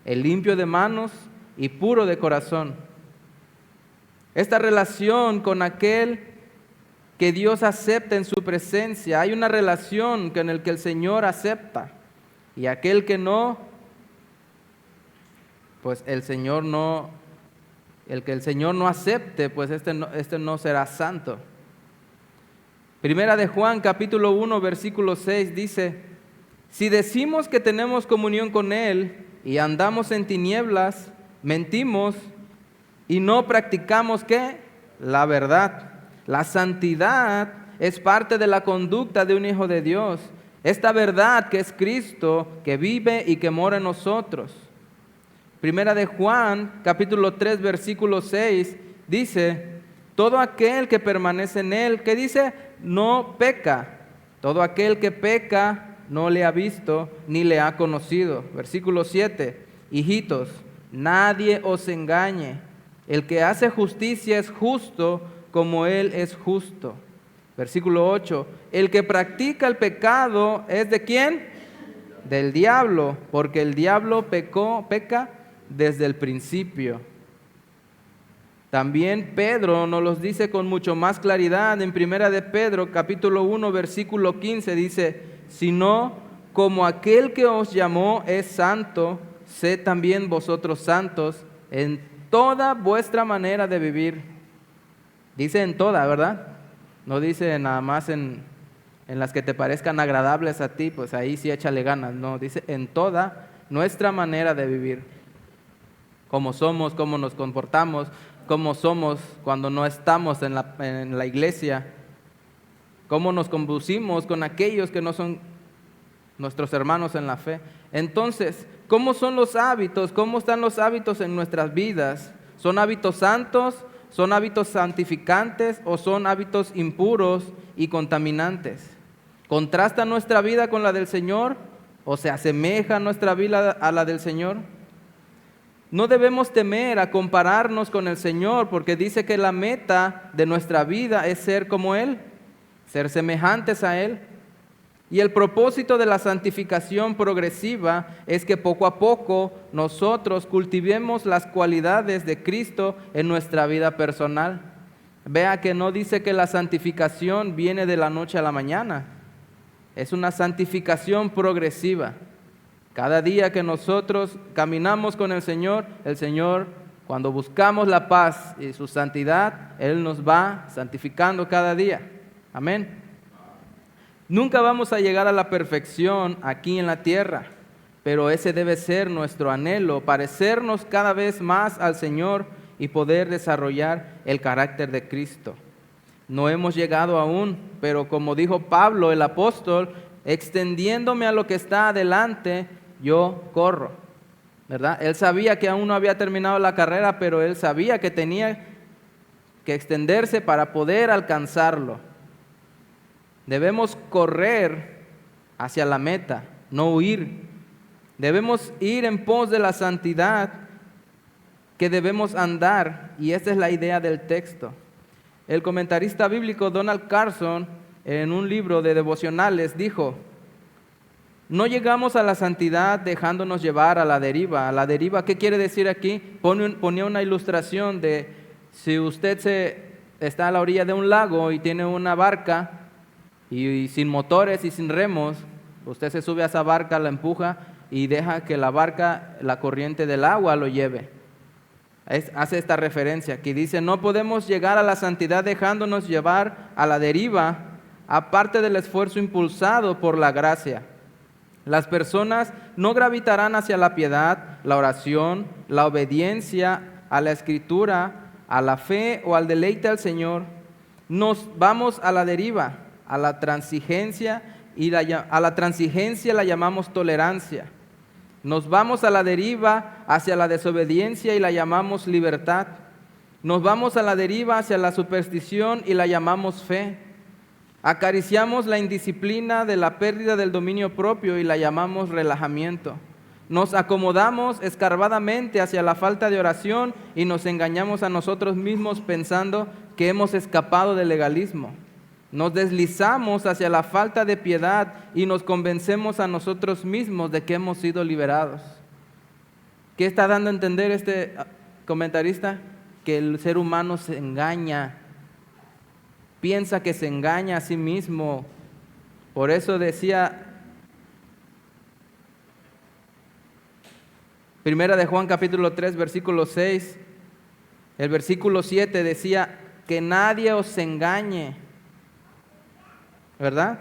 Speaker 1: El limpio de manos y puro de corazón. Esta relación con aquel que Dios acepta en su presencia, hay una relación con el que el Señor acepta, y aquel que no, pues el que el Señor no acepte, pues este no será santo. Primera de Juan capítulo 1 versículo 6 dice: si decimos que tenemos comunión con Él y andamos en tinieblas, mentimos y no practicamos ¿qué? La verdad. La santidad es parte de la conducta de un hijo de Dios. Esta verdad que es Cristo, que vive y que mora en nosotros. Primera de Juan, capítulo 3, versículo 6, dice: todo aquel que permanece en Él, ¿qué dice? No peca. Todo aquel que peca no le ha visto ni le ha conocido. Versículo 7, hijitos, nadie os engañe. El que hace justicia es justo como Él es justo. Versículo 8, el que practica el pecado es ¿de quién? Del diablo, porque el diablo peca desde el principio. También Pedro nos los dice con mucho más claridad en Primera de Pedro, capítulo 1, versículo 15, dice: sino como aquel que os llamó es santo, sed también vosotros santos en toda vuestra manera de vivir. Dice en toda, ¿verdad? No dice nada más en las que te parezcan agradables a ti, pues ahí sí échale ganas. No, dice en toda nuestra manera de vivir. Cómo somos, cómo nos comportamos, cómo somos cuando no estamos en la iglesia, cómo nos conducimos con aquellos que no son nuestros hermanos en la fe. Entonces, ¿cómo son los hábitos? ¿Cómo están los hábitos en nuestras vidas? ¿Son hábitos santos? ¿Son hábitos santificantes o son hábitos impuros y contaminantes? ¿Contrasta nuestra vida con la del Señor o se asemeja nuestra vida a la del Señor? No debemos temer a compararnos con el Señor, porque dice que la meta de nuestra vida es ser como Él, ser semejantes a Él. Y el propósito de la santificación progresiva es que poco a poco nosotros cultivemos las cualidades de Cristo en nuestra vida personal. Vea que no dice que la santificación viene de la noche a la mañana. Es una santificación progresiva. Cada día que nosotros caminamos con el Señor, cuando buscamos la paz y su santidad, Él nos va santificando cada día. Amén. Nunca vamos a llegar a la perfección aquí en la tierra, pero ese debe ser nuestro anhelo, parecernos cada vez más al Señor y poder desarrollar el carácter de Cristo. No hemos llegado aún, pero como dijo Pablo el apóstol, extendiéndome a lo que está adelante, yo corro, ¿verdad? Él sabía que aún no había terminado la carrera, pero él sabía que tenía que extenderse para poder alcanzarlo. Debemos correr hacia la meta, no huir. Debemos ir en pos de la santidad que debemos andar, y esta es la idea del texto. El comentarista bíblico Donald Carson, en un libro de devocionales, dijo: no llegamos a la santidad dejándonos llevar a la deriva. ¿A la deriva qué quiere decir aquí? Ponía una ilustración de si usted está a la orilla de un lago y tiene una barca y sin motores y sin remos, usted se sube a esa barca, la empuja y deja que la barca, la corriente del agua lo lleve. Hace esta referencia que dice: no podemos llegar a la santidad dejándonos llevar a la deriva, aparte del esfuerzo impulsado por la gracia. Las personas no gravitarán hacia la piedad, la oración, la obediencia a la Escritura, a la fe o al deleite al Señor. Nos vamos a la deriva, a la transigencia, y a la transigencia la llamamos tolerancia. Nos vamos a la deriva hacia la desobediencia y la llamamos libertad. Nos vamos a la deriva hacia la superstición y la llamamos fe. Acariciamos la indisciplina de la pérdida del dominio propio y la llamamos relajamiento. Nos acomodamos escarbadamente hacia la falta de oración y nos engañamos a nosotros mismos pensando que hemos escapado del legalismo. Nos deslizamos hacia la falta de piedad y nos convencemos a nosotros mismos de que hemos sido liberados. ¿Qué está dando a entender este comentarista? Que el ser humano se engaña, piensa que se engaña a sí mismo. Por eso decía Primera de Juan capítulo 3 versículo 6, el versículo 7 decía: que nadie os engañe, ¿verdad?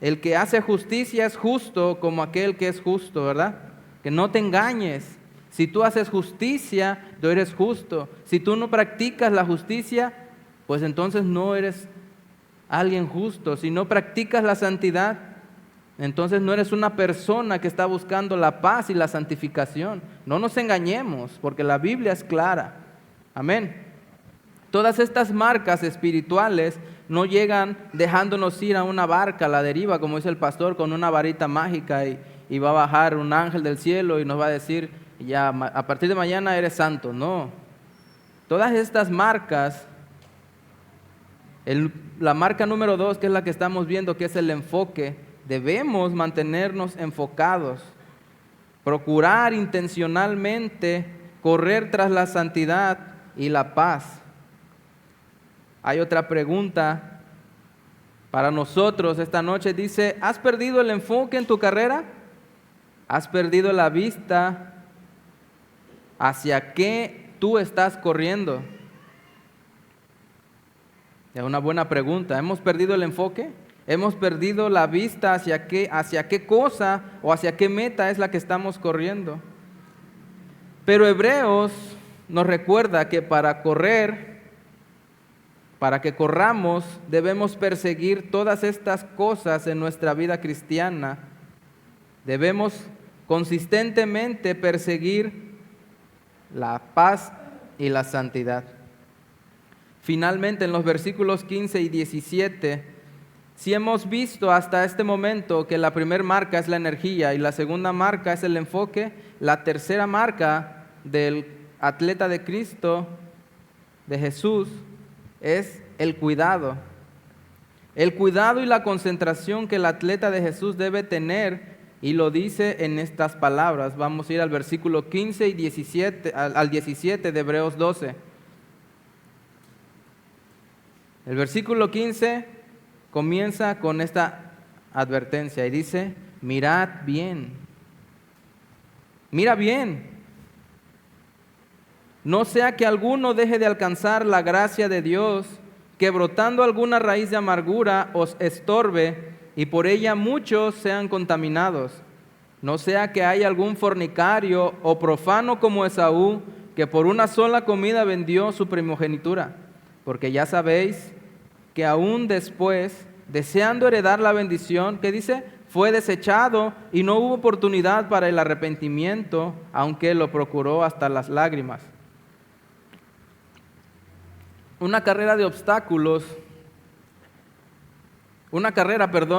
Speaker 1: El que hace justicia es justo como aquel que es justo, ¿verdad? Que no te engañes. Si tú haces justicia, tú eres justo. Si tú no practicas la justicia, pues entonces no eres alguien justo. Si no practicas la santidad, entonces no eres una persona que está buscando la paz y la santificación. No nos engañemos, porque la Biblia es clara. Amén. Todas estas marcas espirituales no llegan dejándonos ir a una barca a la deriva, como dice el pastor, con una varita mágica y va a bajar un ángel del cielo y nos va a decir: ya a partir de mañana eres santo. No. Todas estas marcas, la marca número 2, que es la que estamos viendo, que es el enfoque, debemos mantenernos enfocados, procurar intencionalmente correr tras la santidad y la paz. Hay otra pregunta para nosotros esta noche. Dice: ¿has perdido el enfoque en tu carrera? ¿Has perdido la vista hacia qué tú estás corriendo? Es una buena pregunta. ¿Hemos perdido el enfoque? ¿Hemos perdido la vista hacia qué cosa o hacia qué meta es la que estamos corriendo? Pero Hebreos nos recuerda que para que corramos, debemos perseguir todas estas cosas en nuestra vida cristiana. Debemos consistentemente perseguir la paz y la santidad. Finalmente, en los versículos 15 y 17, si hemos visto hasta este momento que la primera marca es la energía y la segunda marca es el enfoque, la tercera marca del atleta de Cristo, de Jesús, es el cuidado. El cuidado y la concentración que el atleta de Jesús debe tener, y lo dice en estas palabras. Vamos a ir al versículo 15 y 17, al 17 de Hebreos 12. El versículo 15 comienza con esta advertencia y dice: mirad bien, mira bien, no sea que alguno deje de alcanzar la gracia de Dios, que brotando alguna raíz de amargura os estorbe y por ella muchos sean contaminados. No sea que haya algún fornicario o profano como Esaú, que por una sola comida vendió su primogenitura. Porque ya sabéis que aún después, deseando heredar la bendición, ¿qué dice? Fue desechado y no hubo oportunidad para el arrepentimiento, aunque lo procuró hasta las lágrimas. Una carrera,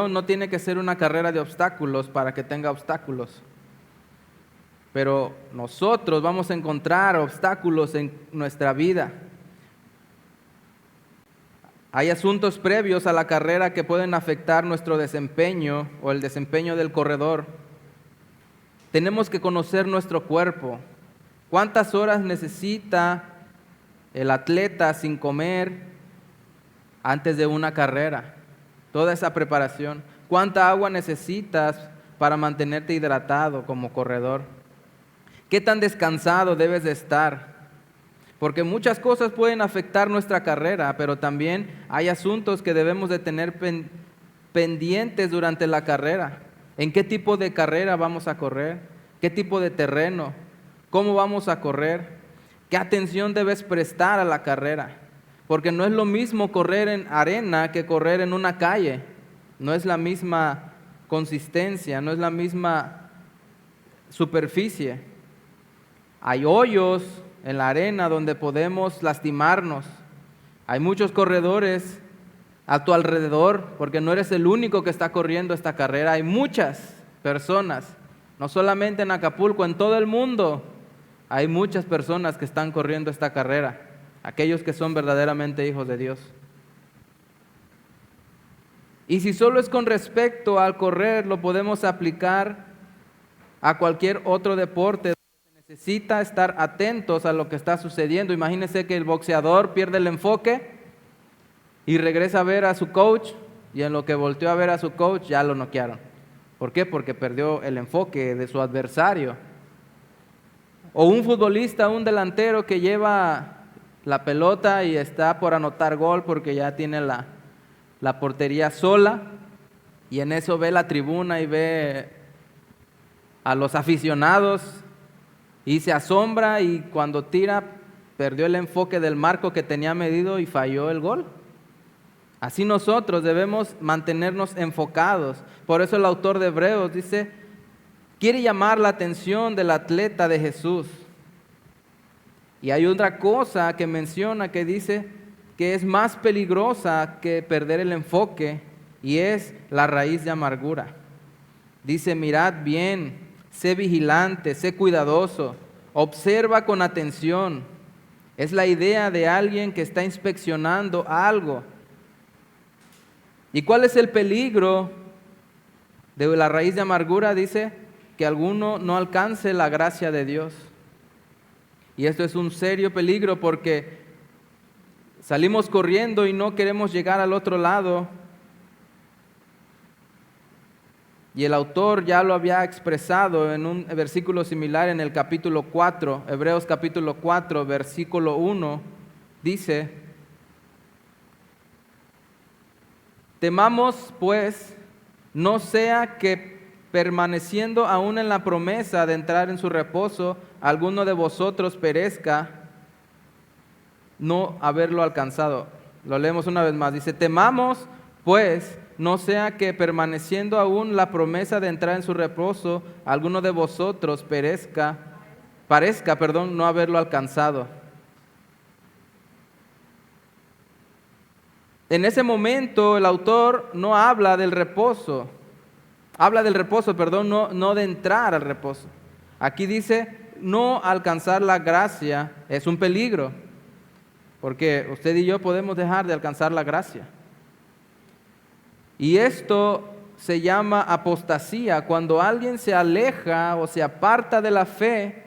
Speaker 1: no tiene que ser una carrera de obstáculos para que tenga obstáculos. Pero nosotros vamos a encontrar obstáculos en nuestra vida. Hay asuntos previos a la carrera que pueden afectar nuestro desempeño o el desempeño del corredor. Tenemos que conocer nuestro cuerpo. ¿Cuántas horas necesita el atleta sin comer antes de una carrera? Toda esa preparación. ¿Cuánta agua necesitas para mantenerte hidratado como corredor? ¿Qué tan descansado debes de estar? Porque muchas cosas pueden afectar nuestra carrera, pero también hay asuntos que debemos de tener pendientes durante la carrera. ¿En qué tipo de carrera vamos a correr? ¿Qué tipo de terreno? ¿Cómo vamos a correr? ¿Qué atención debes prestar a la carrera? Porque no es lo mismo correr en arena que correr en una calle. No es la misma consistencia, no es la misma superficie. Hay hoyos en la arena donde podemos lastimarnos. Hay muchos corredores a tu alrededor, porque no eres el único que está corriendo esta carrera. Hay muchas personas, no solamente en Acapulco, en todo el mundo. Hay muchas personas que están corriendo esta carrera, aquellos que son verdaderamente hijos de Dios. Y si solo es con respecto al correr, lo podemos aplicar a cualquier otro deporte. Se necesita estar atentos a lo que está sucediendo. Imagínense que el boxeador pierde el enfoque y regresa a ver a su coach, y en lo que volteó a ver a su coach ya lo noquearon. ¿Por qué? Porque perdió el enfoque de su adversario. O un futbolista, un delantero que lleva la pelota y está por anotar gol porque ya tiene la portería sola, y en eso ve la tribuna y ve a los aficionados y se asombra, y cuando tira perdió el enfoque del marco que tenía medido y falló el gol. Así nosotros debemos mantenernos enfocados. Por eso el autor de Hebreos dice: quiere llamar la atención del atleta de Jesús. Y hay otra cosa que menciona, que dice que es más peligrosa que perder el enfoque, y es la raíz de amargura. Dice: mirad bien, sé vigilante, sé cuidadoso, observa con atención. Es la idea de alguien que está inspeccionando algo. ¿Y cuál es el peligro de la raíz de amargura? Dice que alguno no alcance la gracia de Dios. Y esto es un serio peligro, porque salimos corriendo y no queremos llegar al otro lado. Y el autor ya lo había expresado en un versículo similar en el capítulo 4, Hebreos capítulo 4, versículo 1, dice: temamos pues, no sea que permaneciendo aún en la promesa de entrar en su reposo, alguno de vosotros perezca, no haberlo alcanzado. Lo leemos una vez más. Dice: temamos pues, no sea que permaneciendo aún la promesa de entrar en su reposo, alguno de vosotros parezca, no haberlo alcanzado. En ese momento el autor no habla del reposo, no de entrar al reposo. Aquí dice: no alcanzar la gracia es un peligro, porque usted y yo podemos dejar de alcanzar la gracia. Y esto se llama apostasía, cuando alguien se aleja o se aparta de la fe,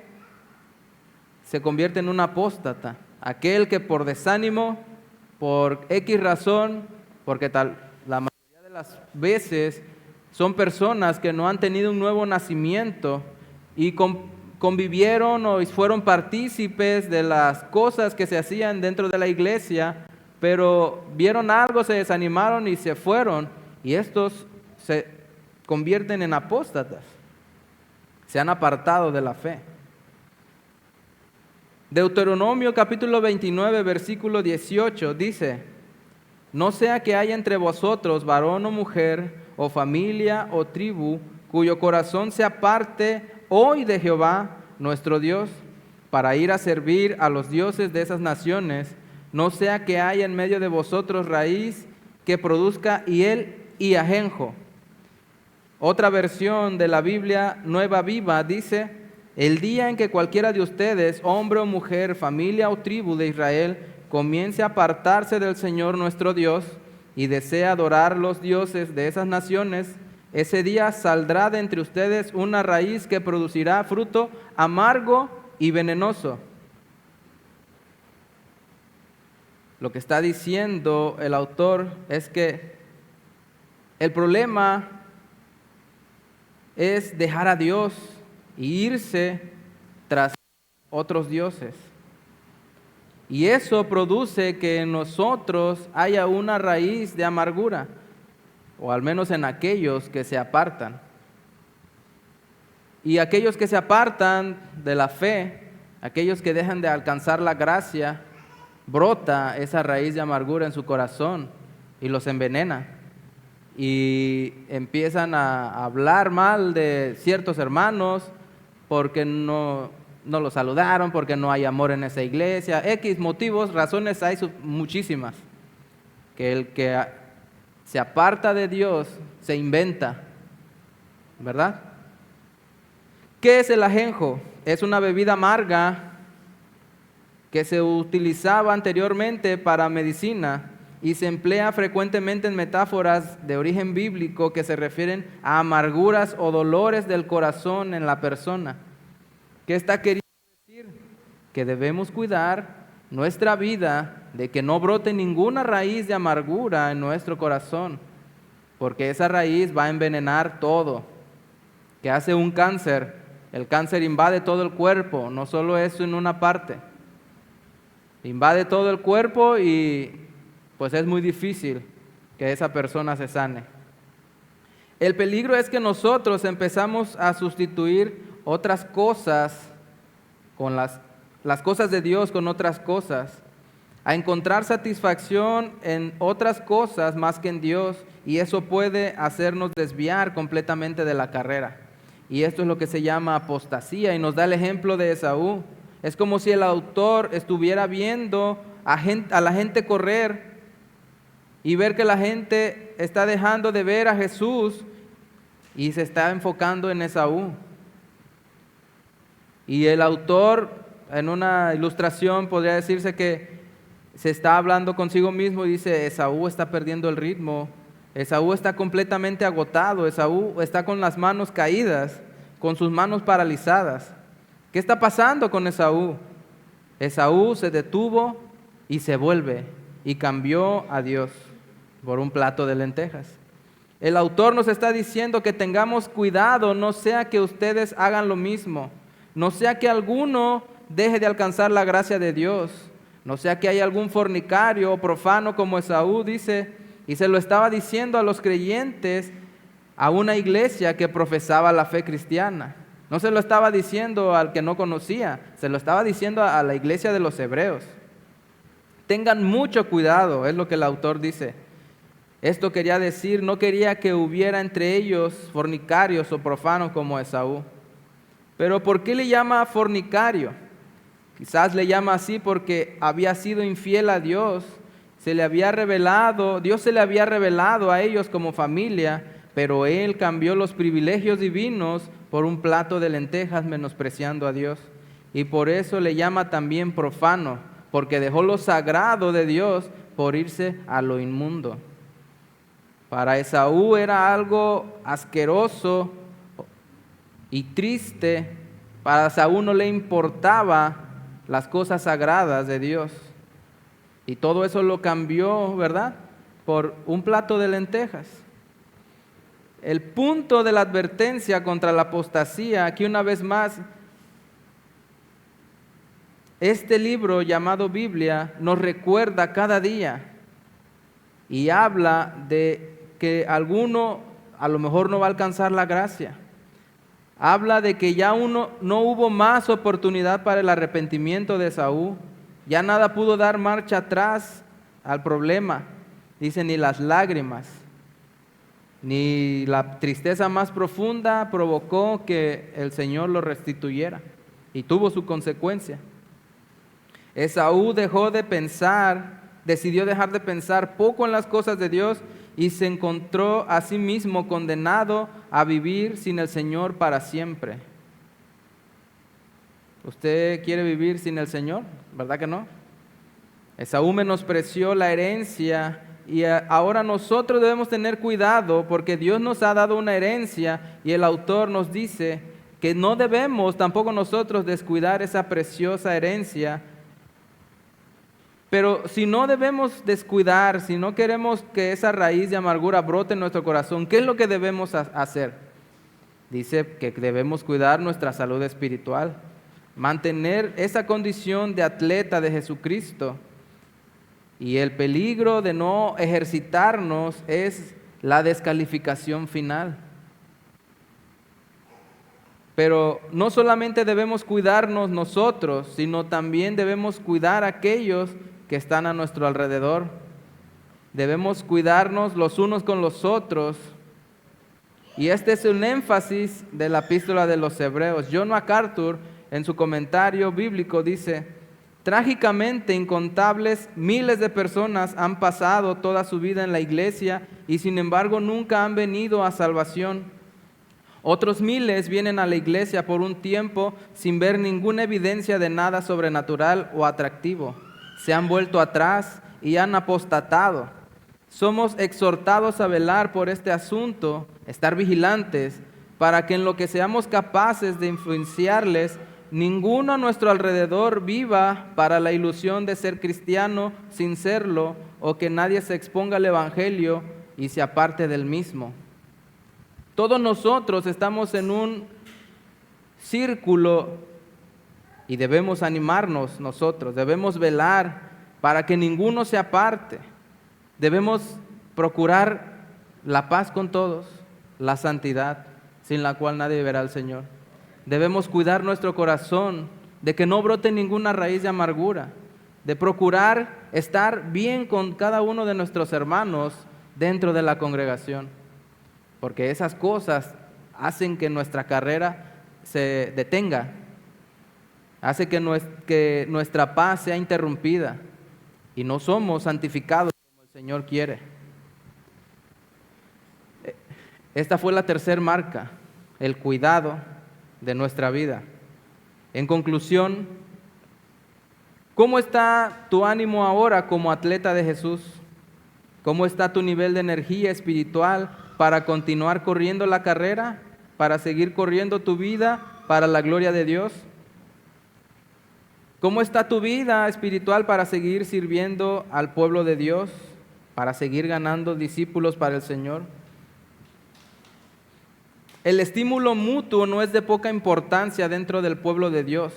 Speaker 1: se convierte en un apóstata, aquel que por desánimo, por X razón, porque la mayoría de las veces son personas que no han tenido un nuevo nacimiento y convivieron o fueron partícipes de las cosas que se hacían dentro de la iglesia, pero vieron algo, se desanimaron y se fueron, y estos se convierten en apóstatas, se han apartado de la fe. Deuteronomio capítulo 29, versículo 18 dice: no sea que haya entre vosotros varón o mujer, o familia o tribu, cuyo corazón se aparte hoy de Jehová nuestro Dios, para ir a servir a los dioses de esas naciones, no sea que haya en medio de vosotros raíz que produzca hiel y ajenjo. Otra versión de la Biblia Nueva Viva dice: el día en que cualquiera de ustedes, hombre o mujer, familia o tribu de Israel, comience a apartarse del Señor nuestro Dios y desea adorar los dioses de esas naciones, ese día saldrá de entre ustedes una raíz que producirá fruto amargo y venenoso. Lo que está diciendo el autor es que el problema es dejar a Dios e irse tras otros dioses. Y eso produce que en nosotros haya una raíz de amargura, o al menos en aquellos que se apartan. Y aquellos que se apartan de la fe, aquellos que dejan de alcanzar la gracia, brota esa raíz de amargura en su corazón y los envenena. Y empiezan a hablar mal de ciertos hermanos porque no los saludaron, porque no hay amor en esa iglesia, X motivos, razones hay muchísimas, que el que se aparta de Dios se inventa, ¿verdad? ¿Qué es el ajenjo? Es una bebida amarga que se utilizaba anteriormente para medicina y se emplea frecuentemente en metáforas de origen bíblico que se refieren a amarguras o dolores del corazón en la persona. ¿Qué está queriendo decir? Que debemos cuidar nuestra vida de que no brote ninguna raíz de amargura en nuestro corazón, porque esa raíz va a envenenar todo. ¿Qué hace un cáncer? El cáncer invade todo el cuerpo, no solo eso en una parte. Invade todo el cuerpo y pues es muy difícil que esa persona se sane. El peligro es que nosotros empezamos a sustituir otras cosas con las cosas de Dios con otras cosas, a encontrar satisfacción en otras cosas más que en Dios, y eso puede hacernos desviar completamente de la carrera. Y esto es lo que se llama apostasía, y nos da el ejemplo de Esaú. Es como si el autor estuviera viendo a la gente correr y ver que la gente está dejando de ver a Jesús y se está enfocando en Esaú. Y el autor, en una ilustración, podría decirse que se está hablando consigo mismo y dice: Esaú está perdiendo el ritmo, Esaú está completamente agotado, Esaú está con las manos caídas, con sus manos paralizadas. ¿Qué está pasando con Esaú? Esaú se detuvo y se vuelve y cambió a Dios por un plato de lentejas. El autor nos está diciendo que tengamos cuidado, no sea que ustedes hagan lo mismo, no sea que alguno deje de alcanzar la gracia de Dios, no sea que haya algún fornicario o profano como Esaú dice, y se lo estaba diciendo a los creyentes, a una iglesia que profesaba la fe cristiana. No se lo estaba diciendo al que no conocía, se lo estaba diciendo a la iglesia de los hebreos. Tengan mucho cuidado, es lo que el autor dice. Esto quería decir, no quería que hubiera entre ellos fornicarios o profanos como Esaú. Pero ¿por qué le llama fornicario? Quizás le llama así porque había sido infiel a Dios, Dios se le había revelado a ellos como familia, pero él cambió los privilegios divinos por un plato de lentejas, menospreciando a Dios. Y por eso le llama también profano, porque dejó lo sagrado de Dios por irse a lo inmundo. Para Esaú era algo asqueroso y triste. Para Esaú no le importaba las cosas sagradas de Dios. Y todo eso lo cambió, ¿verdad?, por un plato de lentejas. El punto de la advertencia contra la apostasía, aquí una vez más, este libro llamado Biblia nos recuerda cada día y habla de que alguno a lo mejor no va a alcanzar la gracia. Habla de que ya no hubo más oportunidad para el arrepentimiento de Esaú. Ya nada pudo dar marcha atrás al problema. Dice, ni las lágrimas, ni la tristeza más profunda provocó que el Señor lo restituyera. Y tuvo su consecuencia. Esaú decidió dejar de pensar poco en las cosas de Dios y se encontró a sí mismo condenado a vivir sin el Señor para siempre. ¿Usted quiere vivir sin el Señor? ¿Verdad que no? Esaú menospreció la herencia y ahora nosotros debemos tener cuidado porque Dios nos ha dado una herencia y el autor nos dice que no debemos tampoco nosotros descuidar esa preciosa herencia. Pero si no debemos descuidar, si no queremos que esa raíz de amargura brote en nuestro corazón, ¿qué es lo que debemos hacer? Dice que debemos cuidar nuestra salud espiritual, mantener esa condición de atleta de Jesucristo. Y el peligro de no ejercitarnos es la descalificación final. Pero no solamente debemos cuidarnos nosotros, sino también debemos cuidar a aquellos que están a nuestro alrededor. Debemos cuidarnos los unos con los otros. Y este es un énfasis de la epístola de los Hebreos. John MacArthur, en su comentario bíblico, dice: trágicamente incontables miles de personas han pasado toda su vida en la iglesia y sin embargo nunca han venido a salvación. Otros miles vienen a la iglesia por un tiempo sin ver ninguna evidencia de nada sobrenatural o atractivo. Se han vuelto atrás y han apostatado. Somos exhortados a velar por este asunto, estar vigilantes, para que en lo que seamos capaces de influenciarles, ninguno a nuestro alrededor viva para la ilusión de ser cristiano sin serlo, o que nadie se exponga al evangelio y se aparte del mismo. Todos nosotros estamos en un círculo y debemos animarnos nosotros, debemos velar para que ninguno se aparte. Debemos procurar la paz con todos, la santidad, sin la cual nadie verá al Señor. Debemos cuidar nuestro corazón de que no brote ninguna raíz de amargura, de procurar estar bien con cada uno de nuestros hermanos dentro de la congregación, porque esas cosas hacen que nuestra carrera se detenga, hace que nuestra paz sea interrumpida y no somos santificados como el Señor quiere. Esta fue la tercera marca, el cuidado de nuestra vida. En conclusión, ¿cómo está tu ánimo ahora como atleta de Jesús? ¿Cómo está tu nivel de energía espiritual para continuar corriendo la carrera, para seguir corriendo tu vida para la gloria de Dios? ¿Cómo está tu vida espiritual para seguir sirviendo al pueblo de Dios, para seguir ganando discípulos para el Señor? El estímulo mutuo no es de poca importancia dentro del pueblo de Dios.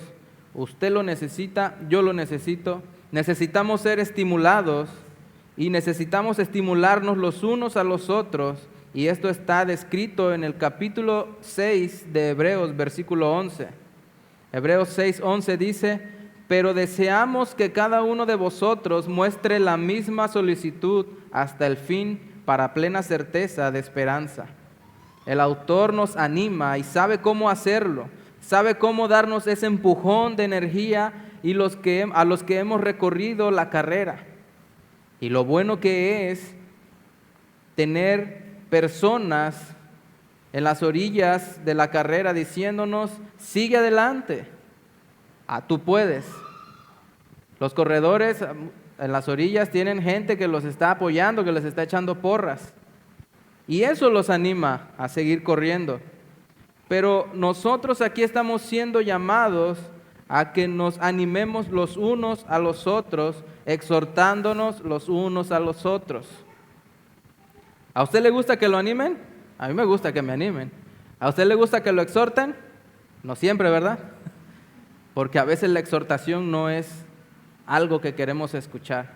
Speaker 1: Usted lo necesita, yo lo necesito. Necesitamos ser estimulados y necesitamos estimularnos los unos a los otros. Y esto está descrito en el capítulo 6 de Hebreos, versículo 11. Hebreos 6:11 dice: pero deseamos que cada uno de vosotros muestre la misma solicitud hasta el fin para plena certeza de esperanza. El autor nos anima y sabe cómo hacerlo, sabe cómo darnos ese empujón de energía a los que hemos recorrido la carrera. Y lo bueno que es tener personas en las orillas de la carrera diciéndonos: sigue adelante, tú puedes. Los corredores en las orillas tienen gente que los está apoyando, que les está echando porras. Y eso los anima a seguir corriendo. Pero nosotros aquí estamos siendo llamados a que nos animemos los unos a los otros, exhortándonos los unos a los otros. ¿A usted le gusta que lo animen? A mí me gusta que me animen. ¿A usted le gusta que lo exhorten? No siempre, ¿verdad? Porque a veces la exhortación no es algo que queremos escuchar.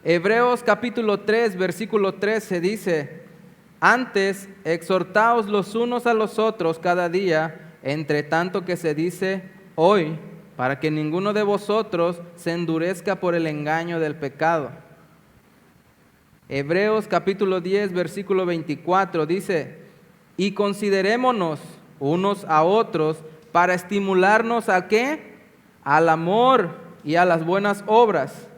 Speaker 1: Hebreos capítulo 3, versículo 13 dice: antes, exhortaos los unos a los otros cada día, entre tanto que se dice hoy, para que ninguno de vosotros se endurezca por el engaño del pecado. Hebreos capítulo 10, versículo 24 dice: y considerémonos unos a otros para estimularnos ¿a qué? Al amor y a las buenas obras,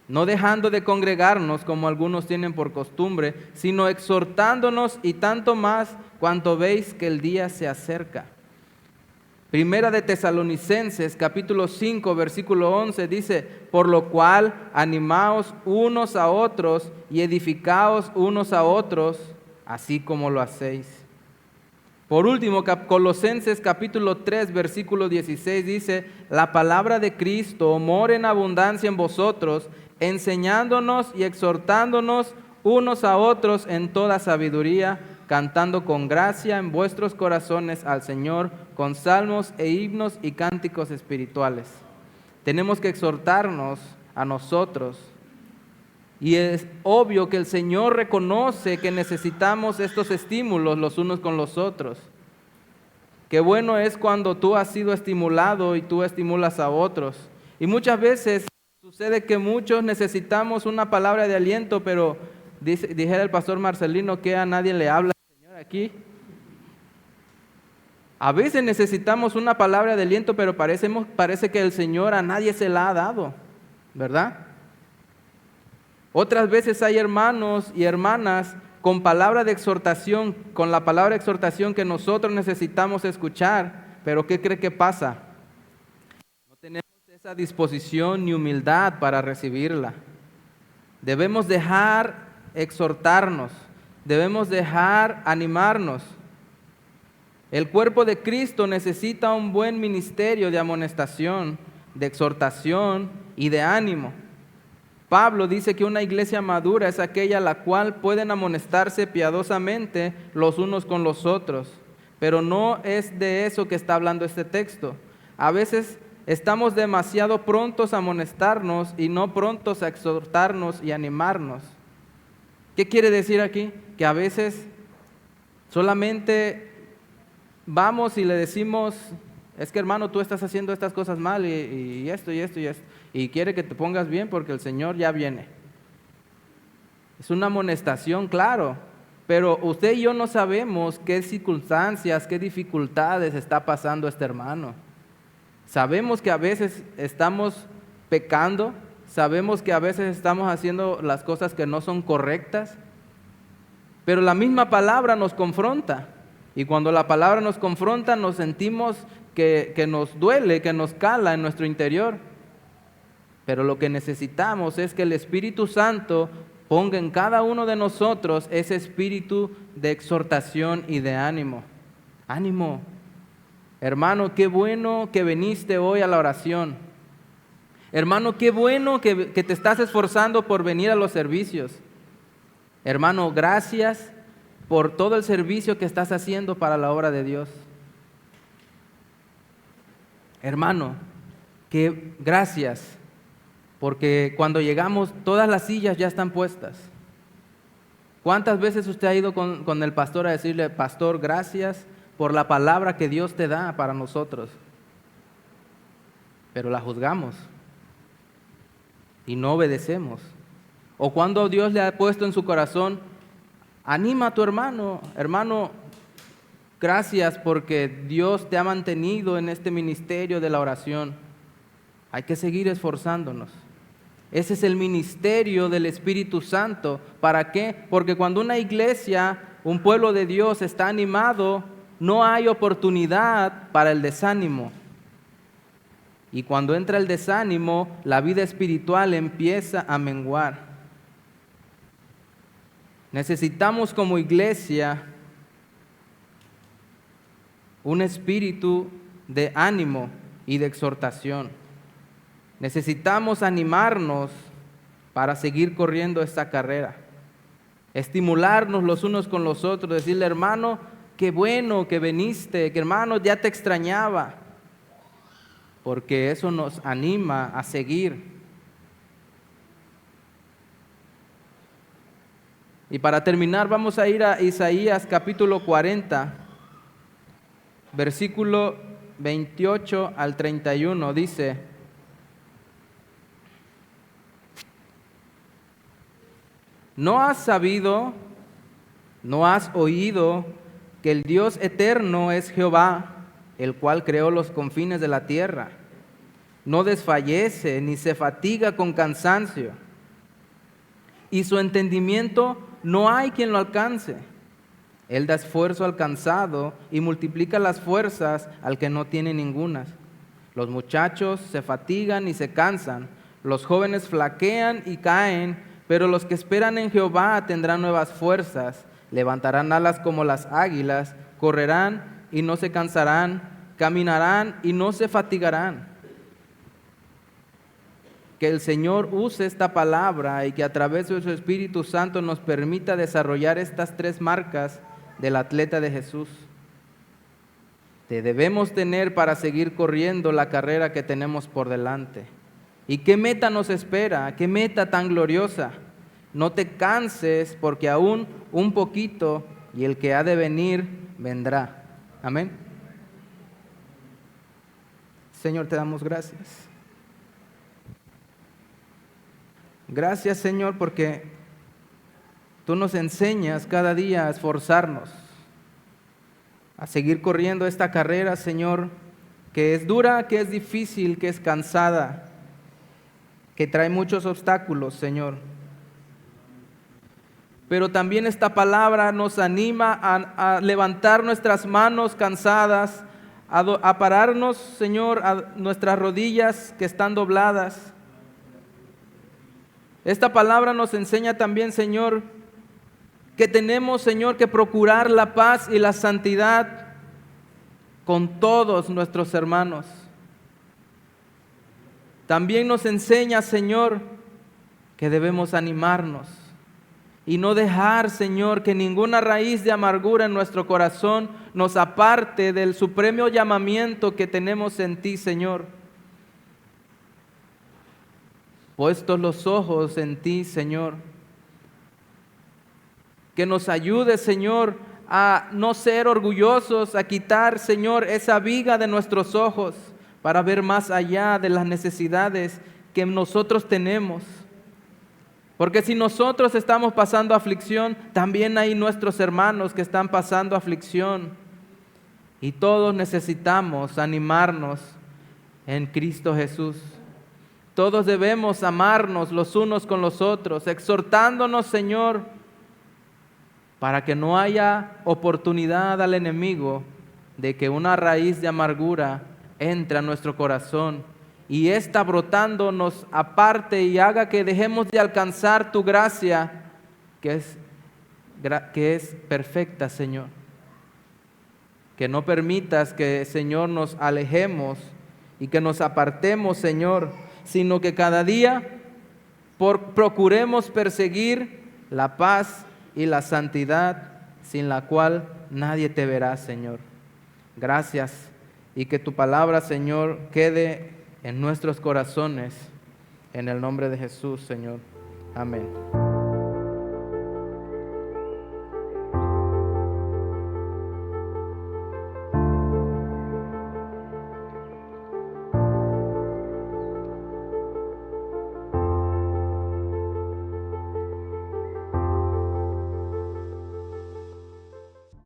Speaker 1: no dejando de congregarnos como algunos tienen por costumbre, sino exhortándonos, y tanto más cuanto veis que el día se acerca. Primera de Tesalonicenses capítulo 5 versículo 11 dice: por lo cual animaos unos a otros y edificaos unos a otros, así como lo hacéis. Por último, Colosenses capítulo 3 versículo 16 dice: la palabra de Cristo mora en abundancia en vosotros, enseñándonos y exhortándonos unos a otros en toda sabiduría, cantando con gracia en vuestros corazones al Señor con salmos e himnos y cánticos espirituales. Tenemos que exhortarnos a nosotros. Y es obvio que el Señor reconoce que necesitamos estos estímulos los unos con los otros. Qué bueno es cuando tú has sido estimulado y tú estimulas a otros. Y muchas veces sucede que muchos necesitamos una palabra de aliento, pero dijera el pastor Marcelino que a nadie le habla el Señor aquí. A veces necesitamos una palabra de aliento, pero parece que el Señor a nadie se la ha dado, ¿verdad? Otras veces hay hermanos y hermanas con palabra de exhortación, con la palabra de exhortación que nosotros necesitamos escuchar, pero ¿qué cree que pasa? No tenemos esa disposición ni humildad para recibirla. Debemos dejar exhortarnos, debemos dejar animarnos. El cuerpo de Cristo necesita un buen ministerio de amonestación, de exhortación y de ánimo. Pablo dice que una iglesia madura es aquella la cual pueden amonestarse piadosamente los unos con los otros, pero no es de eso que está hablando este texto. A veces estamos demasiado prontos a amonestarnos y no prontos a exhortarnos y animarnos. ¿Qué quiere decir aquí? Que a veces solamente vamos y le decimos: es que hermano, tú estás haciendo estas cosas mal y esto y esto y esto, y quiere que te pongas bien porque el Señor ya viene. Es una amonestación, claro, pero usted y yo no sabemos qué circunstancias, qué dificultades está pasando este hermano. Sabemos que a veces estamos pecando, sabemos que a veces estamos haciendo las cosas que no son correctas, pero la misma palabra nos confronta. Y cuando la palabra nos confronta, nos sentimos que nos duele, que nos cala en nuestro interior. Pero lo que necesitamos es que el Espíritu Santo ponga en cada uno de nosotros ese espíritu de exhortación y de ánimo. Ánimo. Hermano, qué bueno que viniste hoy a la oración. Hermano, qué bueno que te estás esforzando por venir a los servicios. Hermano, gracias por todo el servicio que estás haciendo para la obra de Dios. Hermano, que gracias, porque cuando llegamos todas las sillas ya están puestas. ¿Cuántas veces usted ha ido con el pastor a decirle, pastor, gracias por la palabra que Dios te da para nosotros? Pero la juzgamos y no obedecemos. O cuando Dios le ha puesto en su corazón, anima a tu hermano, hermano, gracias porque Dios te ha mantenido en este ministerio de la oración. Hay que seguir esforzándonos. Ese es el ministerio del Espíritu Santo. ¿Para qué? Porque cuando una iglesia, un pueblo de Dios está animado, no hay oportunidad para el desánimo. Y cuando entra el desánimo, la vida espiritual empieza a menguar. Necesitamos como iglesia un espíritu de ánimo y de exhortación. Necesitamos animarnos para seguir corriendo esta carrera, estimularnos los unos con los otros, decirle, hermano, qué bueno que viniste, que hermano, ya te extrañaba, porque eso nos anima a seguir. Y para terminar, vamos a ir a Isaías capítulo 40, versículo 28 al 31, dice: ¿No has sabido, no has oído que el Dios eterno es Jehová, el cual creó los confines de la tierra? No desfallece ni se fatiga con cansancio, y su entendimiento no hay quien lo alcance. Él da esfuerzo al cansado y multiplica las fuerzas al que no tiene ningunas. Los muchachos se fatigan y se cansan, los jóvenes flaquean y caen, pero los que esperan en Jehová tendrán nuevas fuerzas, levantarán alas como las águilas, correrán y no se cansarán, caminarán y no se fatigarán. Que el Señor use esta palabra y que a través de su Espíritu Santo nos permita desarrollar estas 3 marcas del atleta de Jesús. Te debemos tener para seguir corriendo la carrera que tenemos por delante. ¿Y qué meta nos espera? ¿Qué meta tan gloriosa? No te canses, porque aún un poquito y el que ha de venir vendrá. Amén. Señor, te damos gracias. Gracias, Señor, porque tú nos enseñas cada día a esforzarnos, a seguir corriendo esta carrera, Señor, que es dura, que es difícil, que es cansada, que trae muchos obstáculos, Señor. Pero también esta palabra nos anima a levantar nuestras manos cansadas, a pararnos, Señor, a nuestras rodillas que están dobladas. Esta palabra nos enseña también, Señor, que tenemos, Señor, que procurar la paz y la santidad con todos nuestros hermanos. También nos enseña, Señor, que debemos animarnos y no dejar, Señor, que ninguna raíz de amargura en nuestro corazón nos aparte del supremo llamamiento que tenemos en ti, Señor. Puestos los ojos en ti, Señor, que nos ayude, Señor, a no ser orgullosos, a quitar, Señor, esa viga de nuestros ojos, para ver más allá de las necesidades que nosotros tenemos. Porque si nosotros estamos pasando aflicción, también hay nuestros hermanos que están pasando aflicción. Y todos necesitamos animarnos en Cristo Jesús. Todos debemos amarnos los unos con los otros, exhortándonos, Señor, para que no haya oportunidad al enemigo de que una raíz de amargura entre a nuestro corazón y esta brotando nos aparte y haga que dejemos de alcanzar tu gracia, que es perfecta, Señor. Que no permitas que, Señor, nos alejemos y que nos apartemos, Señor, sino que cada día procuremos perseguir la paz y la santidad sin la cual nadie te verá, Señor. Gracias, y que tu palabra, Señor, quede en nuestros corazones, en el nombre de Jesús, Señor. Amén.